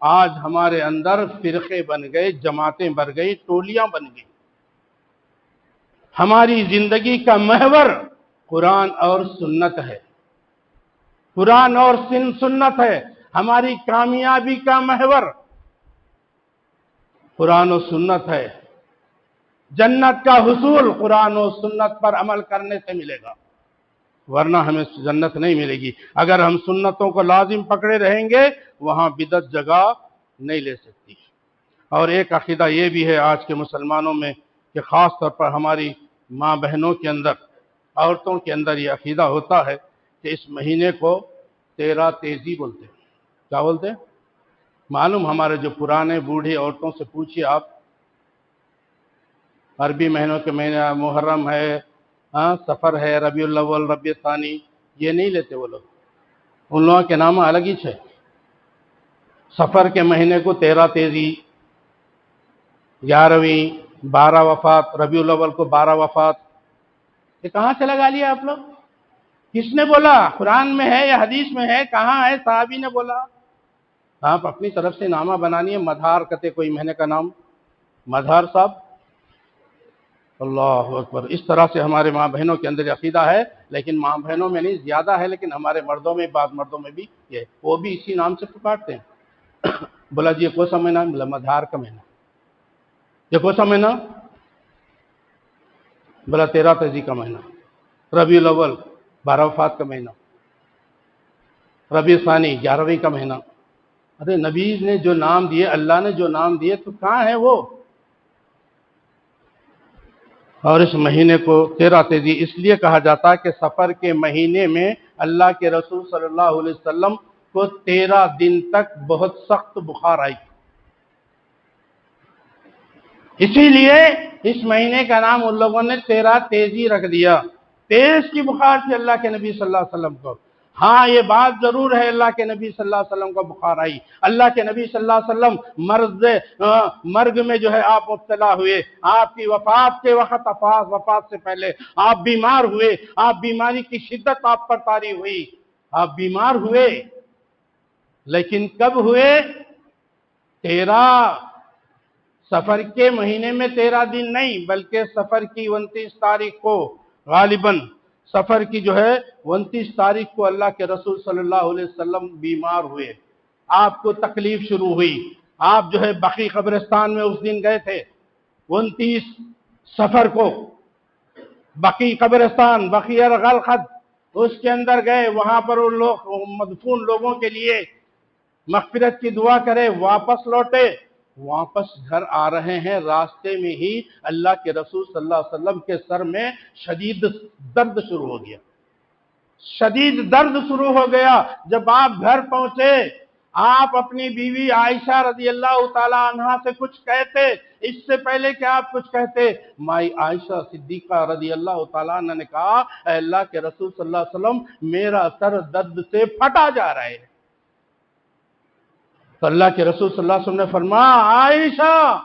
آج ہمارے اندر فرقے بن گئے، جماعتیں بن گئی، ٹولیاں بن گئی۔ ہماری زندگی کا محور قرآن اور سنت ہے، قرآن اور سنت ہے۔ ہماری کامیابی کا محور قرآن و سنت ہے۔ جنت کا حصول قرآن و سنت پر عمل کرنے سے ملے گا، ورنہ ہمیں جنت نہیں ملے گی۔ اگر ہم سنتوں کو لازم پکڑے رہیں گے وہاں بدعت جگہ نہیں لے سکتی۔ اور ایک عقیدہ یہ بھی ہے آج کے مسلمانوں میں کہ خاص طور پر ہماری ماں بہنوں کے اندر، عورتوں کے اندر یہ عقیدہ ہوتا ہے کہ اس مہینے کو تیرا تیزی بولتے ہیں۔ کیا بولتے ہیں؟ معلوم، ہمارے جو پرانے بوڑھی عورتوں سے پوچھئے آپ، عربی مہینوں کے مہینہ محرم ہے، سفر ہے، ربیع الاول، ربیع الثانی، یہ نہیں لیتے وہ لوگ، ان لوگوں کے نام الگ ہی ہے۔ سفر کے مہینے کو 13 تیزی، 11ویں، 12 وفات، ربیع الاول کو 12 وفات، یہ کہاں سے لگا لیا آپ لوگ؟ کس نے بولا؟ قرآن میں ہے یا حدیث میں ہے؟ کہاں ہے؟ صحابی نے بولا؟ آپ اپنی طرف سے نامہ بنانی ہے، مدھار کہتے کوئی مہینے کا نام، مدھار صاحب۔ اللہ اکبر، اس طرح سے ہمارے ماں بہنوں کے اندر عقیدہ ہے، لیکن ماں بہنوں میں نہیں، زیادہ ہے، لیکن ہمارے مردوں میں، بعض مردوں میں بھی یہ، وہ بھی اسی نام سے پکارتے ہیں۔ بولا جی یہ کون سا مہینہ؟ بولا مدھار کا مہینہ۔ یہ کون سا مہینہ؟ بولا 13 تیزی کا مہینہ۔ ربیع الاول 12 وفات کا مہینہ، ربیع ثانی 11ویں کا مہینہ۔ ارے نبی نے جو نام دیے، اللہ نے جو نام دیے، تو کہاں ہے وہ؟ اور اس مہینے کو 13 تیزی اس لیے کہا جاتا ہے کہ سفر کے مہینے میں اللہ کے رسول صلی اللہ علیہ وسلم کو 13 دن تک بہت سخت بخار آئی، اسی لیے اس مہینے کا نام ان لوگوں نے 13 تیزی رکھ دیا۔ تیز کی بخار تھی اللہ کے نبی صلی اللہ علیہ وسلم کو۔ ہاں یہ بات ضرور ہے، اللہ کے نبی صلی اللہ علیہ وسلم کو بخار آئی، اللہ کے نبی صلی اللہ علیہ وسلم مرگ میں جو ہے آپ مبتلا ہوئے، آپ کی وفات کے وقت، وفات سے پہلے آپ بیمار ہوئے، آپ بیماری کی شدت آپ پر طاری ہوئی، آپ بیمار ہوئے، لیکن کب ہوئے؟ 13 سفر کے مہینے میں 13 دن نہیں، بلکہ سفر کی 29 تاریخ کو، غالباً سفر کی جو ہے 29 تاریخ کو اللہ کے رسول صلی اللہ علیہ وسلم بیمار ہوئے، آپ کو تکلیف شروع ہوئی، آپ جو ہے بقیع قبرستان میں اس دن گئے تھے 29 سفر کو، بقیع قبرستان، بقیع الغرقد، اس کے اندر گئے، وہاں پر ان لوگ مدفون لوگوں کے لیے مغفرت کی دعا کرے، واپس لوٹے، واپس گھر آ رہے ہیں، راستے میں ہی اللہ کے رسول صلی اللہ علیہ وسلم کے سر میں شدید درد شروع ہو گیا، شدید درد شروع ہو گیا۔ جب آپ گھر پہنچے، آپ اپنی بیوی عائشہ رضی اللہ تعالی عنہا سے کچھ کہتے، اس سے پہلے کہ آپ کچھ کہتے، مائی عائشہ صدیقہ رضی اللہ تعالی عنہ نے کہا، اے اللہ کے رسول صلی اللہ علیہ وسلم، میرا سر درد سے پھٹا جا رہا ہے۔ تو اللہ کے رسول صلی اللہ علیہ وسلم نے فرمایا، عائشہ،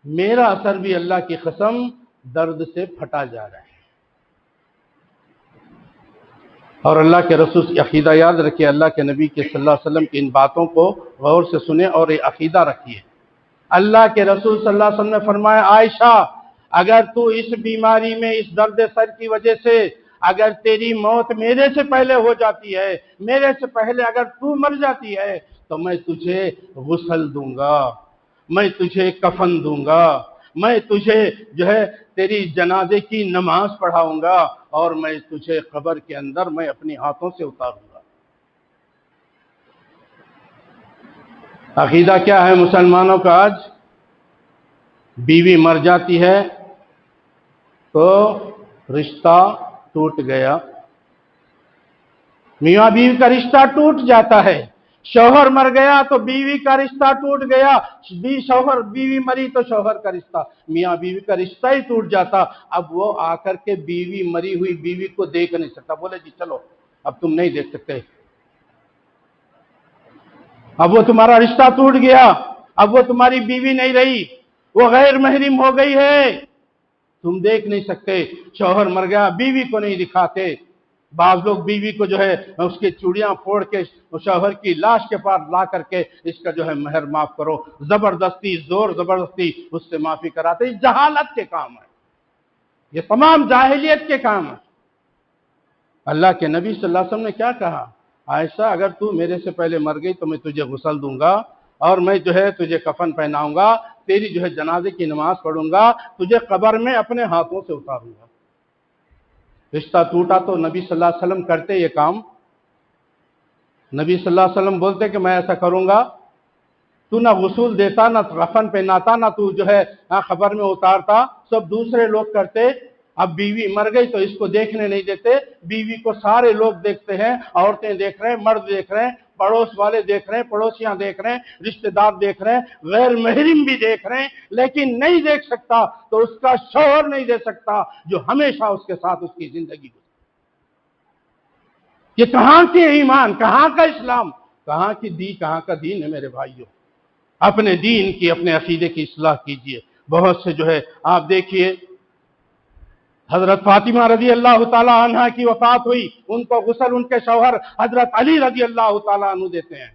میرا سر بھی اللہ کی قسم درد سے پھٹا جا رہا ہے۔ اور اللہ کے رسول کی عقیدہ یاد رکھیے، اللہ کے نبی کے صلی اللہ علیہ وسلم کی ان باتوں کو غور سے سنیں اور یہ عقیدہ رکھیے۔ اللہ کے رسول صلی اللہ علیہ وسلم نے فرمایا، عائشہ، اگر تو اس بیماری میں، اس درد سر کی وجہ سے اگر تیری موت میرے سے پہلے ہو جاتی ہے، میرے سے پہلے اگر تو مر جاتی ہے، تو میں تجھے غسل دوں گا، میں تجھے کفن دوں گا، میں تجھے جو ہے تیری جنازے کی نماز پڑھاؤں گا، اور میں تجھے قبر کے اندر میں اپنے ہاتھوں سے اتاروں گا۔ عقیدہ کیا ہے مسلمانوں کا؟ آج بیوی مر جاتی ہے تو رشتہ ٹوٹ گیا، میاں بیوی کا رشتہ ٹوٹ جاتا ہے، شوہر مر گیا تو بیوی کا رشتہ ٹوٹ گیا، بیوی مری تو شوہر کا رشتہ، میاں بیوی کا رشتہ ہی ٹوٹ جاتا۔ اب وہ آ کر کے بیوی، مری ہوئی بیوی کو دیکھ نہیں سکتا، بولے جی چلو اب تم نہیں دیکھ سکتے، اب وہ تمہارا رشتہ ٹوٹ گیا، اب وہ تمہاری بیوی نہیں رہی، وہ غیر محرم ہو گئی ہے، تم دیکھ نہیں سکتے۔ شوہر مر گیا، بیوی کو نہیں دکھاتے، بعض لوگ بیوی کو جو ہے اس کے چوڑیاں پھوڑ کے شوہر کی لاش کے پاس لا کر کے اس کا جو ہے مہر معاف کرو، زبردستی، زور زبردستی اس سے معافی کراتے، یہ جہالت کے کام ہے، یہ تمام جاہلیت کے کام ہے۔ اللہ کے نبی صلی اللہ علیہ وسلم نے کیا کہا؟ عائشہ، اگر تو میرے سے پہلے مر گئی تو میں تجھے غسل دوں گا، اور میں جو ہے تجھے کفن پہناؤں گا، تیری جو ہے جنازے کی نماز پڑھوں گا، تجھے قبر میں اپنے ہاتھوں سے اتاروں گا۔ رشتہ ٹوٹا تو نبی صلی اللہ علیہ وسلم کرتے یہ کام؟ نبی صلی اللہ علیہ وسلم بولتے کہ میں ایسا کروں گا؟ تو نہ غسل دیتا، نہ کفن پہناتا، نہ تو جو ہے قبر میں اتارتا، سب دوسرے لوگ کرتے۔ اب بیوی مر گئی تو اس کو دیکھنے نہیں دیتے، بیوی کو سارے لوگ دیکھتے ہیں، عورتیں دیکھ رہے ہیں، مرد دیکھ رہے ہیں، پڑوس والے دیکھ رہے ہیں، پڑوسیاں دیکھ رہے ہیں، رشتہ دار دیکھ رہے ہیں، غیر محرم بھی دیکھ رہے ہیں، لیکن نہیں دیکھ سکتا تو اس کا شوہر نہیں دے سکتا جو ہمیشہ اس کے ساتھ اس کی زندگی گزرے۔ یہ کہاں کے ایمان، کہاں کا اسلام، کہاں کا دین ہے میرے بھائیوں؟ اپنے دین کی، اپنے عقیدے کی اصلاح کیجئے۔ بہت سے جو ہے آپ دیکھیے، حضرت فاطمہ رضی اللہ تعالی عنہ کی وفات ہوئی، ان کو غسل ان کے شوہر حضرت علی رضی اللہ تعالی عنہ دیتے ہیں،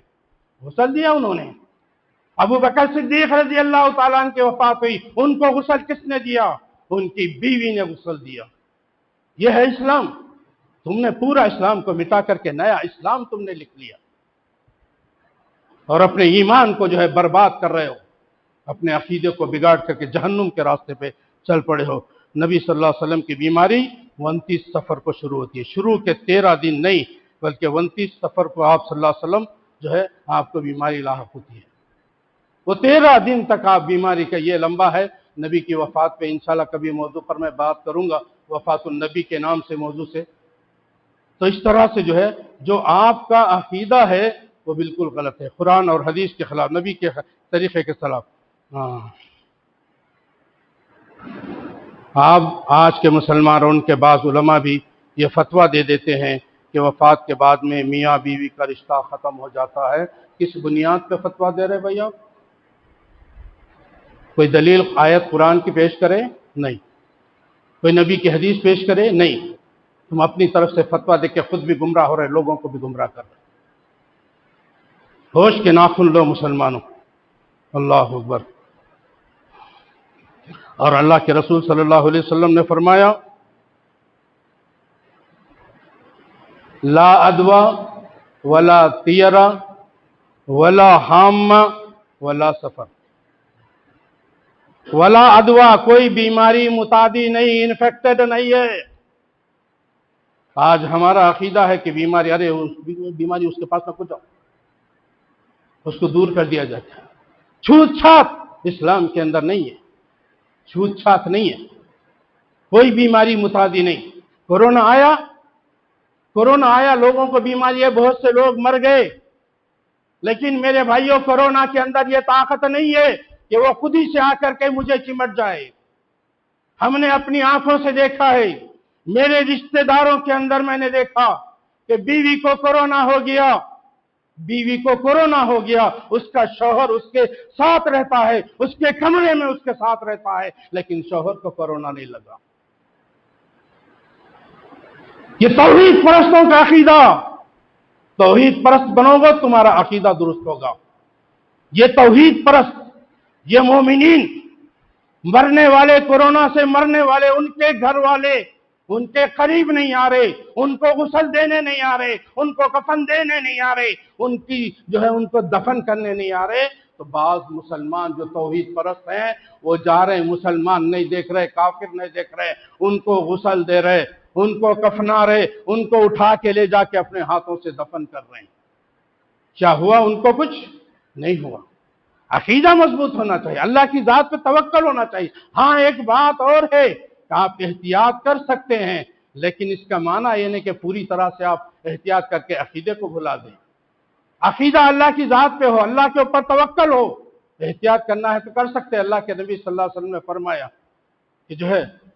غسل دیا انہوں نے۔ ابو بکر صدیق رضی اللہ تعالیٰ عنہ کی وفات ہوئی، ان کو غسل کس نے دیا؟ ان کی بیوی نے غسل دیا۔ یہ ہے اسلام؟ تم نے پورا اسلام کو مٹا کر کے نیا اسلام تم نے لکھ لیا، اور اپنے ایمان کو جو ہے برباد کر رہے ہو، اپنے عقیدے کو بگاڑ کر کے جہنم کے راستے پہ چل پڑے ہو۔ نبی صلی اللہ علیہ وسلم کی بیماری 29 سفر کو شروع ہوتی ہے، شروع کے 13 دن نہیں بلکہ 29 سفر کو آپ صلی اللہ علیہ وسلم جو ہے آپ کو بیماری لاحق ہوتی ہے۔ وہ 13 دن تک آپ بیماری کا، یہ لمبا ہے، نبی کی وفات پہ انشاءاللہ کبھی موضوع پر میں بات کروں گا، وفات النبی کے نام سے موضوع سے۔ تو اس طرح سے جو ہے جو آپ کا عقیدہ ہے وہ بالکل غلط ہے، قرآن اور حدیث کے خلاف، نبی کے طریقے کے خلاف۔ ہاں آپ آج کے مسلمان اور ان کے بعض علماء بھی یہ فتویٰ دے دیتے ہیں کہ وفات کے بعد میں میاں بیوی کا رشتہ ختم ہو جاتا ہے۔ کس بنیاد پہ فتویٰ دے رہے بھائی آپ؟ کوئی دلیل آیت قرآن کی پیش کرے؟ نہیں۔ کوئی نبی کی حدیث پیش کرے؟ نہیں۔ تم اپنی طرف سے فتویٰ دے کے خود بھی گمراہ ہو رہے، لوگوں کو بھی گمراہ کر رہے۔ ہوش کے ناخن لو مسلمانوں، اللہ اکبر۔ اور اللہ کے رسول صلی اللہ علیہ وسلم نے فرمایا لا ادوا ولا طیرہ ولا حام ولا سفر۔ ولا ادوا، کوئی بیماری متعدی نہیں، انفیکٹڈ نہیں ہے۔ آج ہمارا عقیدہ ہے کہ بیماری، ارے بیماری اس کے پاس نہ کچھ جاؤ، اس کو دور کر دیا جاتا ہے۔ چھوت چھات اسلام کے اندر نہیں ہے، چھوت چھات نہیں ہے، کوئی بیماری متعدی نہیں۔ کورونا آیا، لوگوں کو بیماری ہے، بہت سے لوگ مر گئے، لیکن میرے بھائیوں کورونا کے اندر یہ طاقت نہیں ہے کہ وہ خود ہی سے آ کر کے مجھے چمٹ جائے۔ ہم نے اپنی آنکھوں سے دیکھا ہے، میرے رشتہ داروں کے اندر میں نے دیکھا کہ بیوی کو کورونا ہو گیا، اس کا شوہر اس کے ساتھ رہتا ہے، اس کے کمرے میں اس کے ساتھ رہتا ہے، لیکن شوہر کو کورونا نہیں لگا۔ یہ توحید پرستوں کا عقیدہ، توحید پرست بنو گے تمہارا عقیدہ درست ہوگا۔ یہ توحید پرست، یہ مومنین، مرنے والے، کورونا سے مرنے والے، ان کے گھر والے ان کے قریب نہیں آ رہے، ان کو غسل دینے نہیں آ رہے، ان کو کفن دینے نہیں آ رہے، ان کو دفن کرنے نہیں آ رہے۔ تو بعض مسلمان جو توحید پرست ہیں وہ جا رہے ہیں، مسلمان نہیں دیکھ رہے، کافر نہیں دیکھ رہے، ان کو غسل دے رہے، ان کو کفنا رہے، ان کو اٹھا کے لے جا کے اپنے ہاتھوں سے دفن کر رہے ہیں۔ کیا ہوا؟ ان کو کچھ نہیں ہوا۔ عقیدہ مضبوط ہونا چاہیے، اللہ کی ذات پہ توکل ہونا چاہیے۔ ہاں ایک بات اور ہے کہ آپ احتیاط کر سکتے ہیں، لیکن اس کا معنی یہ نہیں کہ پوری طرح سے آپ احتیاط کر کے عقیدے کو بھلا دیں۔ عقیدہ اللہ کی ذات پہ ہو، اللہ کے اوپر توکل ہو، احتیاط کرنا ہے تو کر سکتے ہیں۔ اللہ کے نبی صلی اللہ علیہ وسلم نے فرمایا کہ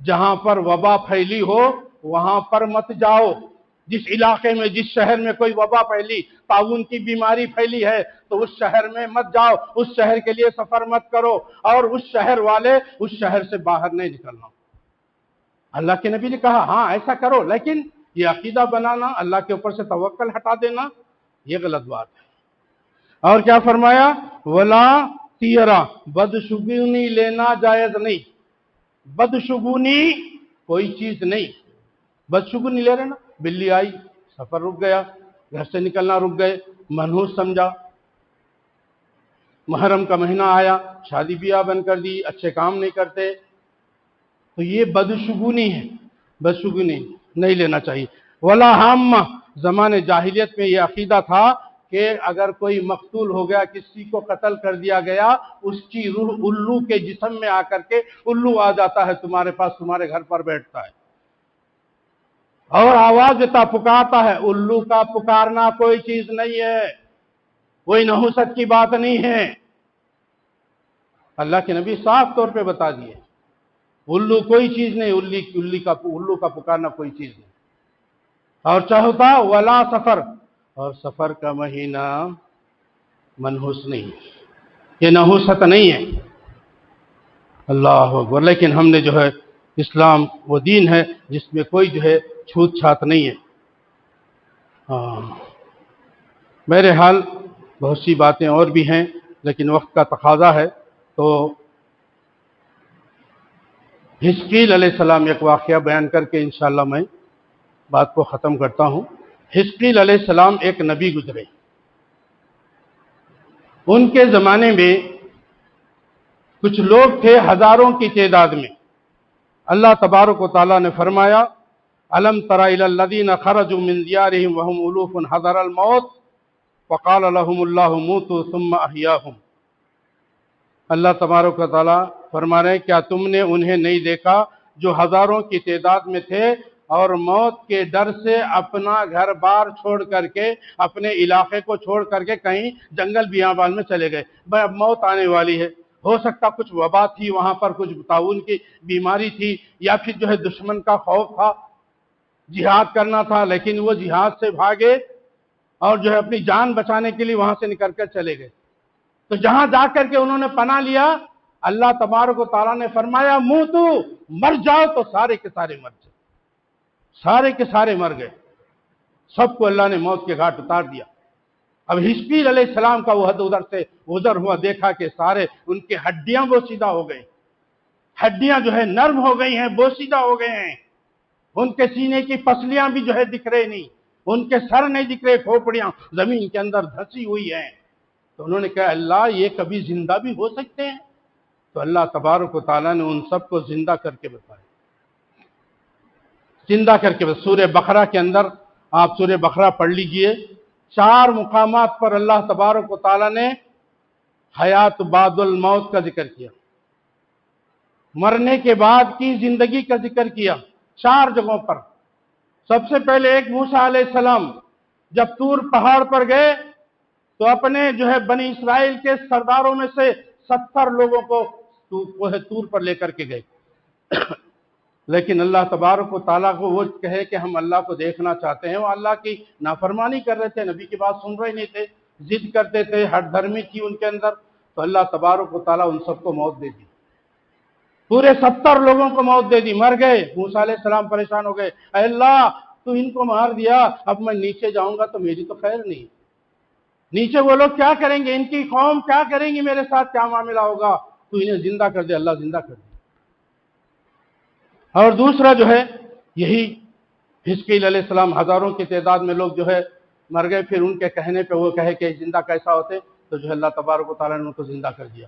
جہاں پر وبا پھیلی ہو وہاں پر مت جاؤ۔ جس علاقے میں، جس شہر میں کوئی وبا پھیلی، طاعون کی بیماری پھیلی ہے، تو اس شہر میں مت جاؤ، اس شہر کے لیے سفر مت کرو، اور اس شہر والے اس شہر سے باہر نہیں نکلنا۔ اللہ کے نبی نے کہا ہاں ایسا کرو، لیکن یہ عقیدہ بنانا، اللہ کے اوپر سے توکل ہٹا دینا، یہ غلط بات ہے۔ اور کیا فرمایا؟ ولا طیرہ، بدشگونی لینا جائز نہیں۔ بدشگونی کوئی چیز نہیں۔ بدشگونی لے رہے نا، بلی آئی، سفر رک گیا، گھر سے نکلنا رک گئے، منحوس سمجھا۔ محرم کا مہینہ آیا، شادی بیاہ بند کر دی، اچھے کام نہیں کرتے، تو یہ بدشگونی ہے، بدشگونی نہیں لینا چاہیے۔ ولا حامہ، زمانے جاہلیت میں یہ عقیدہ تھا کہ اگر کوئی مقتول ہو گیا، کسی کو قتل کر دیا گیا، اس کی روح الو کے جسم میں آ کر کے الو آ جاتا ہے تمہارے پاس، تمہارے گھر پر بیٹھتا ہے اور آواز دیتا، پکارتا ہے۔ الو کا پکارنا کوئی چیز نہیں ہے، کوئی نحوست کی بات نہیں ہے۔ اللہ کے نبی صاف طور پہ بتا دیے، الو کوئی چیز نہیں، الو کا پکارنا کوئی چیز نہیں۔ اور چاہتا ولا سفر، اور سفر کا مہینہ منحوس نہیں، یہ نحوست نہیں ہے۔ اللہ اکبر۔ لیکن ہم نے اسلام وہ دین ہے جس میں کوئی چھوت چھات نہیں ہے۔ بہرحال بہت سی باتیں اور بھی ہیں، لیکن وقت کا تقاضا ہے، تو حزقیل علیہ السلام ایک واقعہ بیان کر کے انشاءاللہ میں بات کو ختم کرتا ہوں۔ حزقیل علیہ السلام ایک نبی گزرے، ان کے زمانے میں کچھ لوگ تھے ہزاروں کی تعداد میں۔ اللہ تبارک و تعالیٰ نے فرمایا الم تر الی الذین خرجوا من دیارہم وهم الوف حذر الموت وقال لهم اللہ موتوا ثم احیاہم۔ اللہ تبارک و تعالیٰ فرما رہے ہیں کیا تم نے انہیں نہیں دیکھا جو ہزاروں کی تعداد میں تھے اور موت کے ڈر سے اپنا گھر بار چھوڑ کر کے، اپنے علاقے کو چھوڑ کر کے کہیں جنگل بیابان میں چلے گئے، اب موت آنے والی ہے، ہو سکتا کچھ وبا تھی وہاں پر، کچھ تعاون کی بیماری تھی، یا پھر جو ہے دشمن کا خوف تھا، جہاد کرنا تھا، لیکن وہ جہاد سے بھاگے اور جو ہے اپنی جان بچانے کے لیے وہاں سے نکل کر چلے گئے۔ تو جہاں جا کر کے انہوں نے پناہ لیا، اللہ تبارک و تعالیٰ نے فرمایا منہ تو مر جاؤ، تو سارے کے سارے مر جائے، سارے کے سارے مر گئے، سب کو اللہ نے موت کے گھاٹ اتار دیا۔ اب حزقیل علیہ السلام کا وہ ادھر سے ادھر ہوا، دیکھا کہ سارے ان کے ہڈیاں بوسیدہ ہو گئی، ہڈیاں جو ہے نرم ہو گئی ہیں، بوسیدہ ہو گئے ہیں، ان کے سینے کی پسلیاں بھی جو ہے دکھ رہے نہیں، ان کے سر نہیں دکھ رہے، کھوپڑیاں زمین کے اندر دھسی ہوئی ہیں۔ تو انہوں نے کہا اللہ یہ کبھی زندہ بھی ہو سکتے ہیں؟ تو اللہ تبارک و تعالیٰ نے ان سب کو زندہ کر کے بتایا، زندہ کر کے بتایا۔ سورہ بقرہ کے اندر آپ سورہ بقرہ پڑھ لیجئے، 4 مقامات پر اللہ تبارک و تعالیٰ نے حیات بعد الموت کا ذکر کیا، مرنے کے بعد کی زندگی کا ذکر کیا 4 جگہوں پر۔ سب سے پہلے ایک موسیٰ علیہ السلام جب طور پہاڑ پر گئے تو اپنے جو ہے بنی اسرائیل کے سرداروں میں سے 70 لوگوں کو طور پر لے کر کے گئے، لیکن اللہ تبارک و تعالیٰ کو وہ کہے کہ ہم اللہ کو دیکھنا چاہتے ہیں، وہ اللہ کی نافرمانی کر رہے تھے، نبی کی بات سن رہے نہیں تھے، ضد کرتے تھے، ہٹ دھرمی تھی ان کے اندر، تو اللہ تبارک و تعالیٰ ان سب کو موت دے دی، پورے 70 لوگوں کو موت دے دی، مر گئے۔ موسیٰ علیہ السلام پریشان ہو گئے، اے اللہ تو ان کو مار دیا، اب میں نیچے جاؤں گا تو میری تو خیر نہیں، نیچے وہ لوگ کیا کریں گے، ان کی قوم کیا کریں گی، میرے ساتھ کیا معاملہ ہوگا، تو انہیں زندہ کر دے۔ اللہ زندہ کر دے۔ اور دوسرا جو ہے یہی حزقیل علیہ السلام، ہزاروں کی تعداد میں لوگ جو ہے مر گئے، پھر ان کے کہنے پہ وہ کہے کہ زندہ کیسا ہوتے، تو جو ہے اللہ تبارک و تعالیٰ نے ان کو زندہ کر دیا۔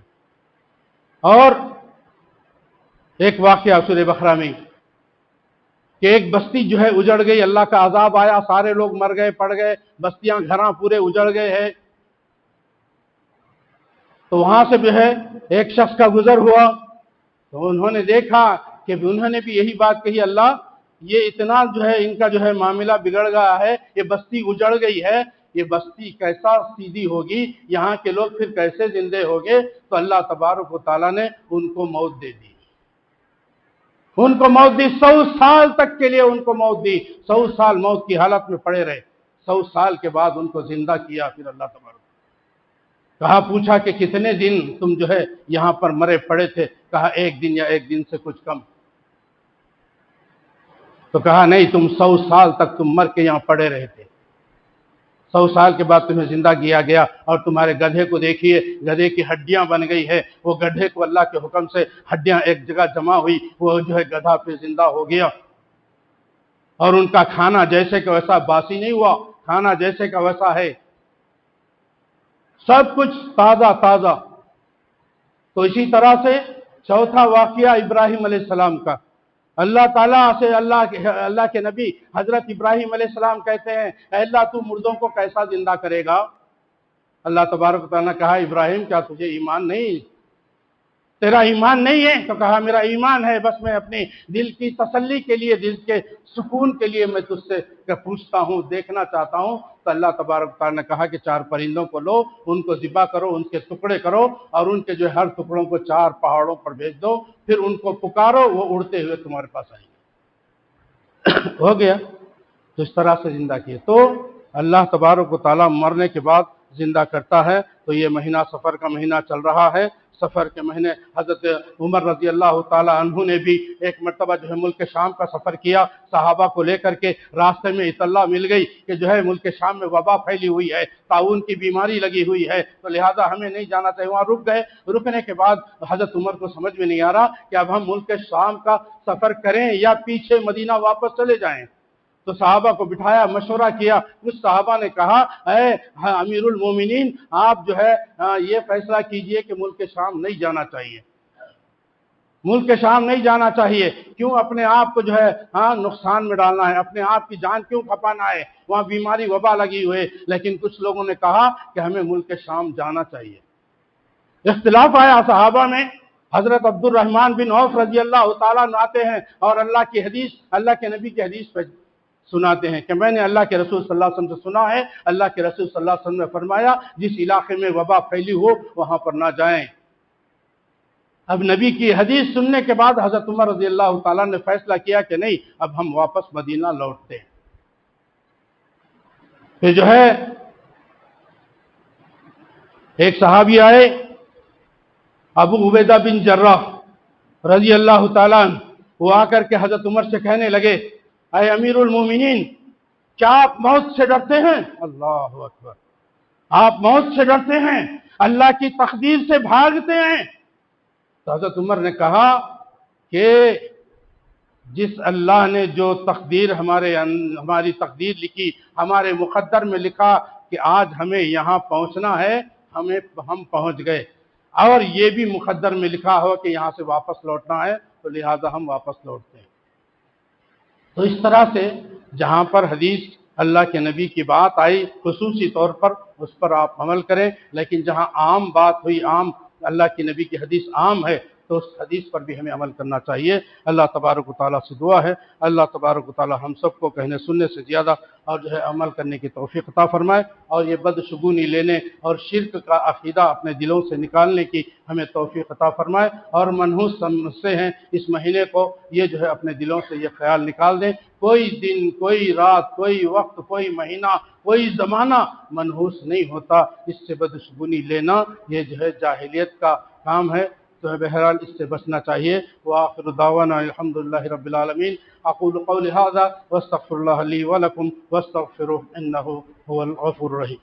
اور ایک واقعہ سورہ بقرہ میں کہ ایک بستی جو ہے اجڑ گئی، اللہ کا عذاب آیا، سارے لوگ مر گئے، پڑ گئے، بستیاں گھراں پورے اجڑ گئے ہیں، تو وہاں سے جو ہے ایک شخص کا گزر ہوا، تو انہوں نے دیکھا کہ انہوں نے بھی یہی بات کہی، اللہ یہ اتنا جو ہے ان کا جو ہے معاملہ بگڑ گیا ہے، یہ بستی اجڑ گئی ہے، یہ بستی کیسا سیدھی ہوگی، یہاں کے لوگ پھر کیسے زندے ہوگے، تو اللہ تبارک و تعالیٰ نے ان کو موت دے دی، ان کو موت دی، 100 سال تک کے لیے ان کو موت دی، 100 سال موت کی حالت میں پڑے رہے، 100 سال کے بعد ان کو زندہ کیا پھر اللہ تبارک۔ کہا پوچھا کہ کتنے دن تم جو ہے یہاں پر مرے پڑے تھے، کہا 1 دن یا 1 دن سے کچھ کم، تو کہا نہیں تم 100 سال تک تم مر کے یہاں پڑے رہے تھے، 100 سال کے بعد تمہیں زندہ کیا گیا، اور تمہارے گدھے کو دیکھیے، گدھے کی ہڈیاں بن گئی ہے، وہ گدھے کو اللہ کے حکم سے ہڈیاں ایک جگہ جمع ہوئی، وہ جو ہے گدھا پہ زندہ ہو گیا، اور ان کا کھانا جیسے کہ ویسا باسی نہیں ہوا، کھانا جیسے کا ویسا ہے، سب کچھ تازہ تازہ۔ تو اسی طرح سے چوتھا واقعہ ابراہیم علیہ السلام کا، اللہ تعالیٰ سے اللہ کے نبی حضرت ابراہیم علیہ السلام کہتے ہیں اے اللہ تو مردوں کو کیسا زندہ کرے گا؟ اللہ تبارک و تعالیٰ نے کہا ابراہیم کیا تجھے ایمان نہیں، تیرا ایمان نہیں ہے؟ تو کہا میرا ایمان ہے، بس میں اپنے دل کی تسلی کے لیے، دل کے سکون کے لیے میں تجھ سے پوچھتا ہوں، دیکھنا چاہتا ہوں۔ تو اللہ تبارک تعالیٰ نے کہا کہ 4 پرندوں کو لو، ان کو ذبح کرو، ان کے ٹکڑے کرو، اور ان کے جو ہر ٹکڑوں کو 4 پہاڑوں پر بھیج دو، پھر ان کو پکارو، وہ اڑتے ہوئے تمہارے پاس آئیں گے۔ ہو گیا، تو اس طرح سے زندہ کیے۔ تو اللہ تبارک و تعالیٰ مرنے کے بعد زندہ کرتا ہے۔ تو یہ مہینہ سفر کا مہینہ چل رہا ہے، سفر کے مہینے حضرت عمر رضی اللہ تعالیٰ عنہ نے بھی ایک مرتبہ جو ہے ملک شام کا سفر کیا، صحابہ کو لے کر کے، راستے میں اطلاع مل گئی کہ جو ہے ملک شام میں وبا پھیلی ہوئی ہے، طاعون کی بیماری لگی ہوئی ہے، تو لہٰذا ہمیں نہیں جانا چاہیے، وہاں رک گئے۔ رکنے کے بعد حضرت عمر کو سمجھ میں نہیں آ رہا کہ اب ہم ملک شام کا سفر کریں یا پیچھے مدینہ واپس چلے جائیں، تو صحابہ کو بٹھایا، مشورہ کیا، کچھ صحابہ نے کہا اے امیر المومنین آپ جو ہے یہ فیصلہ کیجئے کہ ملک شام نہیں جانا چاہیے، ملک شام نہیں جانا چاہیے، کیوں اپنے آپ کو جو ہے نقصان میں ڈالنا ہے، اپنے آپ کی جان کیوں کھپانا ہے، وہاں بیماری وبا لگی ہوئے۔ لیکن کچھ لوگوں نے کہا کہ ہمیں ملک شام جانا چاہیے۔ اختلاف آیا صحابہ میں، حضرت عبد الرحمن بن عوف رضی اللہ تعالیٰ عنہ آتے ہیں اور اللہ کی حدیث، اللہ کے نبی کی حدیث پہ سناتے ہیں کہ میں نے اللہ کے رسول صلی اللہ علیہ وسلم سے سنا ہے، اللہ کے رسول صلی اللہ علیہ وسلم نے فرمایا جس علاقے میں وبا پھیلی ہو وہاں پر نہ جائیں۔ اب نبی کی حدیث سننے کے بعد حضرت عمر رضی اللہ تعالیٰ نے فیصلہ کیا کہ نہیں، اب ہم واپس مدینہ لوٹتے ہیں۔ پھر جو ہے ایک صحابی آئے، ابو عبیدہ بن جراح رضی اللہ تعالیٰ عنہ، وہ آ کر کے حضرت عمر سے کہنے لگے، اے امیر المومنین، کیا آپ موت سے ڈرتے ہیں؟ اللہ اکبر، آپ موت سے ڈرتے ہیں، اللہ کی تقدیر سے بھاگتے ہیں؟ تو حضرت عمر نے کہا کہ جس اللہ نے جو تقدیر ہماری تقدیر لکھی، ہمارے مقدر میں لکھا کہ آج ہمیں یہاں پہنچنا ہے، ہم پہنچ گئے، اور یہ بھی مقدر میں لکھا ہو کہ یہاں سے واپس لوٹنا ہے، تو لہذا ہم واپس لوٹتے ہیں۔ تو اس طرح سے جہاں پر حدیث اللہ کے نبی کی بات آئی خصوصی طور پر اس پر آپ عمل کریں، لیکن جہاں عام بات ہوئی، عام اللہ کے نبی کی حدیث عام ہے، تو اس حدیث پر بھی ہمیں عمل کرنا چاہیے۔ اللہ تبارک و تعالیٰ سے دعا ہے، اللہ تبارک و تعالیٰ ہم سب کو کہنے سننے سے زیادہ اور جو ہے عمل کرنے کی توفیق عطا فرمائے، اور یہ بدشگونی لینے اور شرک کا عقیدہ اپنے دلوں سے نکالنے کی ہمیں توفیق عطا فرمائے، اور منحوس سمجھتے ہیں اس مہینے کو، یہ جو ہے اپنے دلوں سے یہ خیال نکال دیں، کوئی دن، کوئی رات، کوئی وقت، کوئی مہینہ، کوئی زمانہ منحوس نہیں ہوتا، اس سے بدشگونی لینا یہ جو ہے جاہلیت کا کام ہے، تو بہرحال اس سے بچنا چاہیے۔ وآخر دعوانا الحمدللہ رب العالمین۔ اقول قولی ھذا واستغفر اللہ لی ولکم واستغفروہ انہ هو الغفور الرحیم۔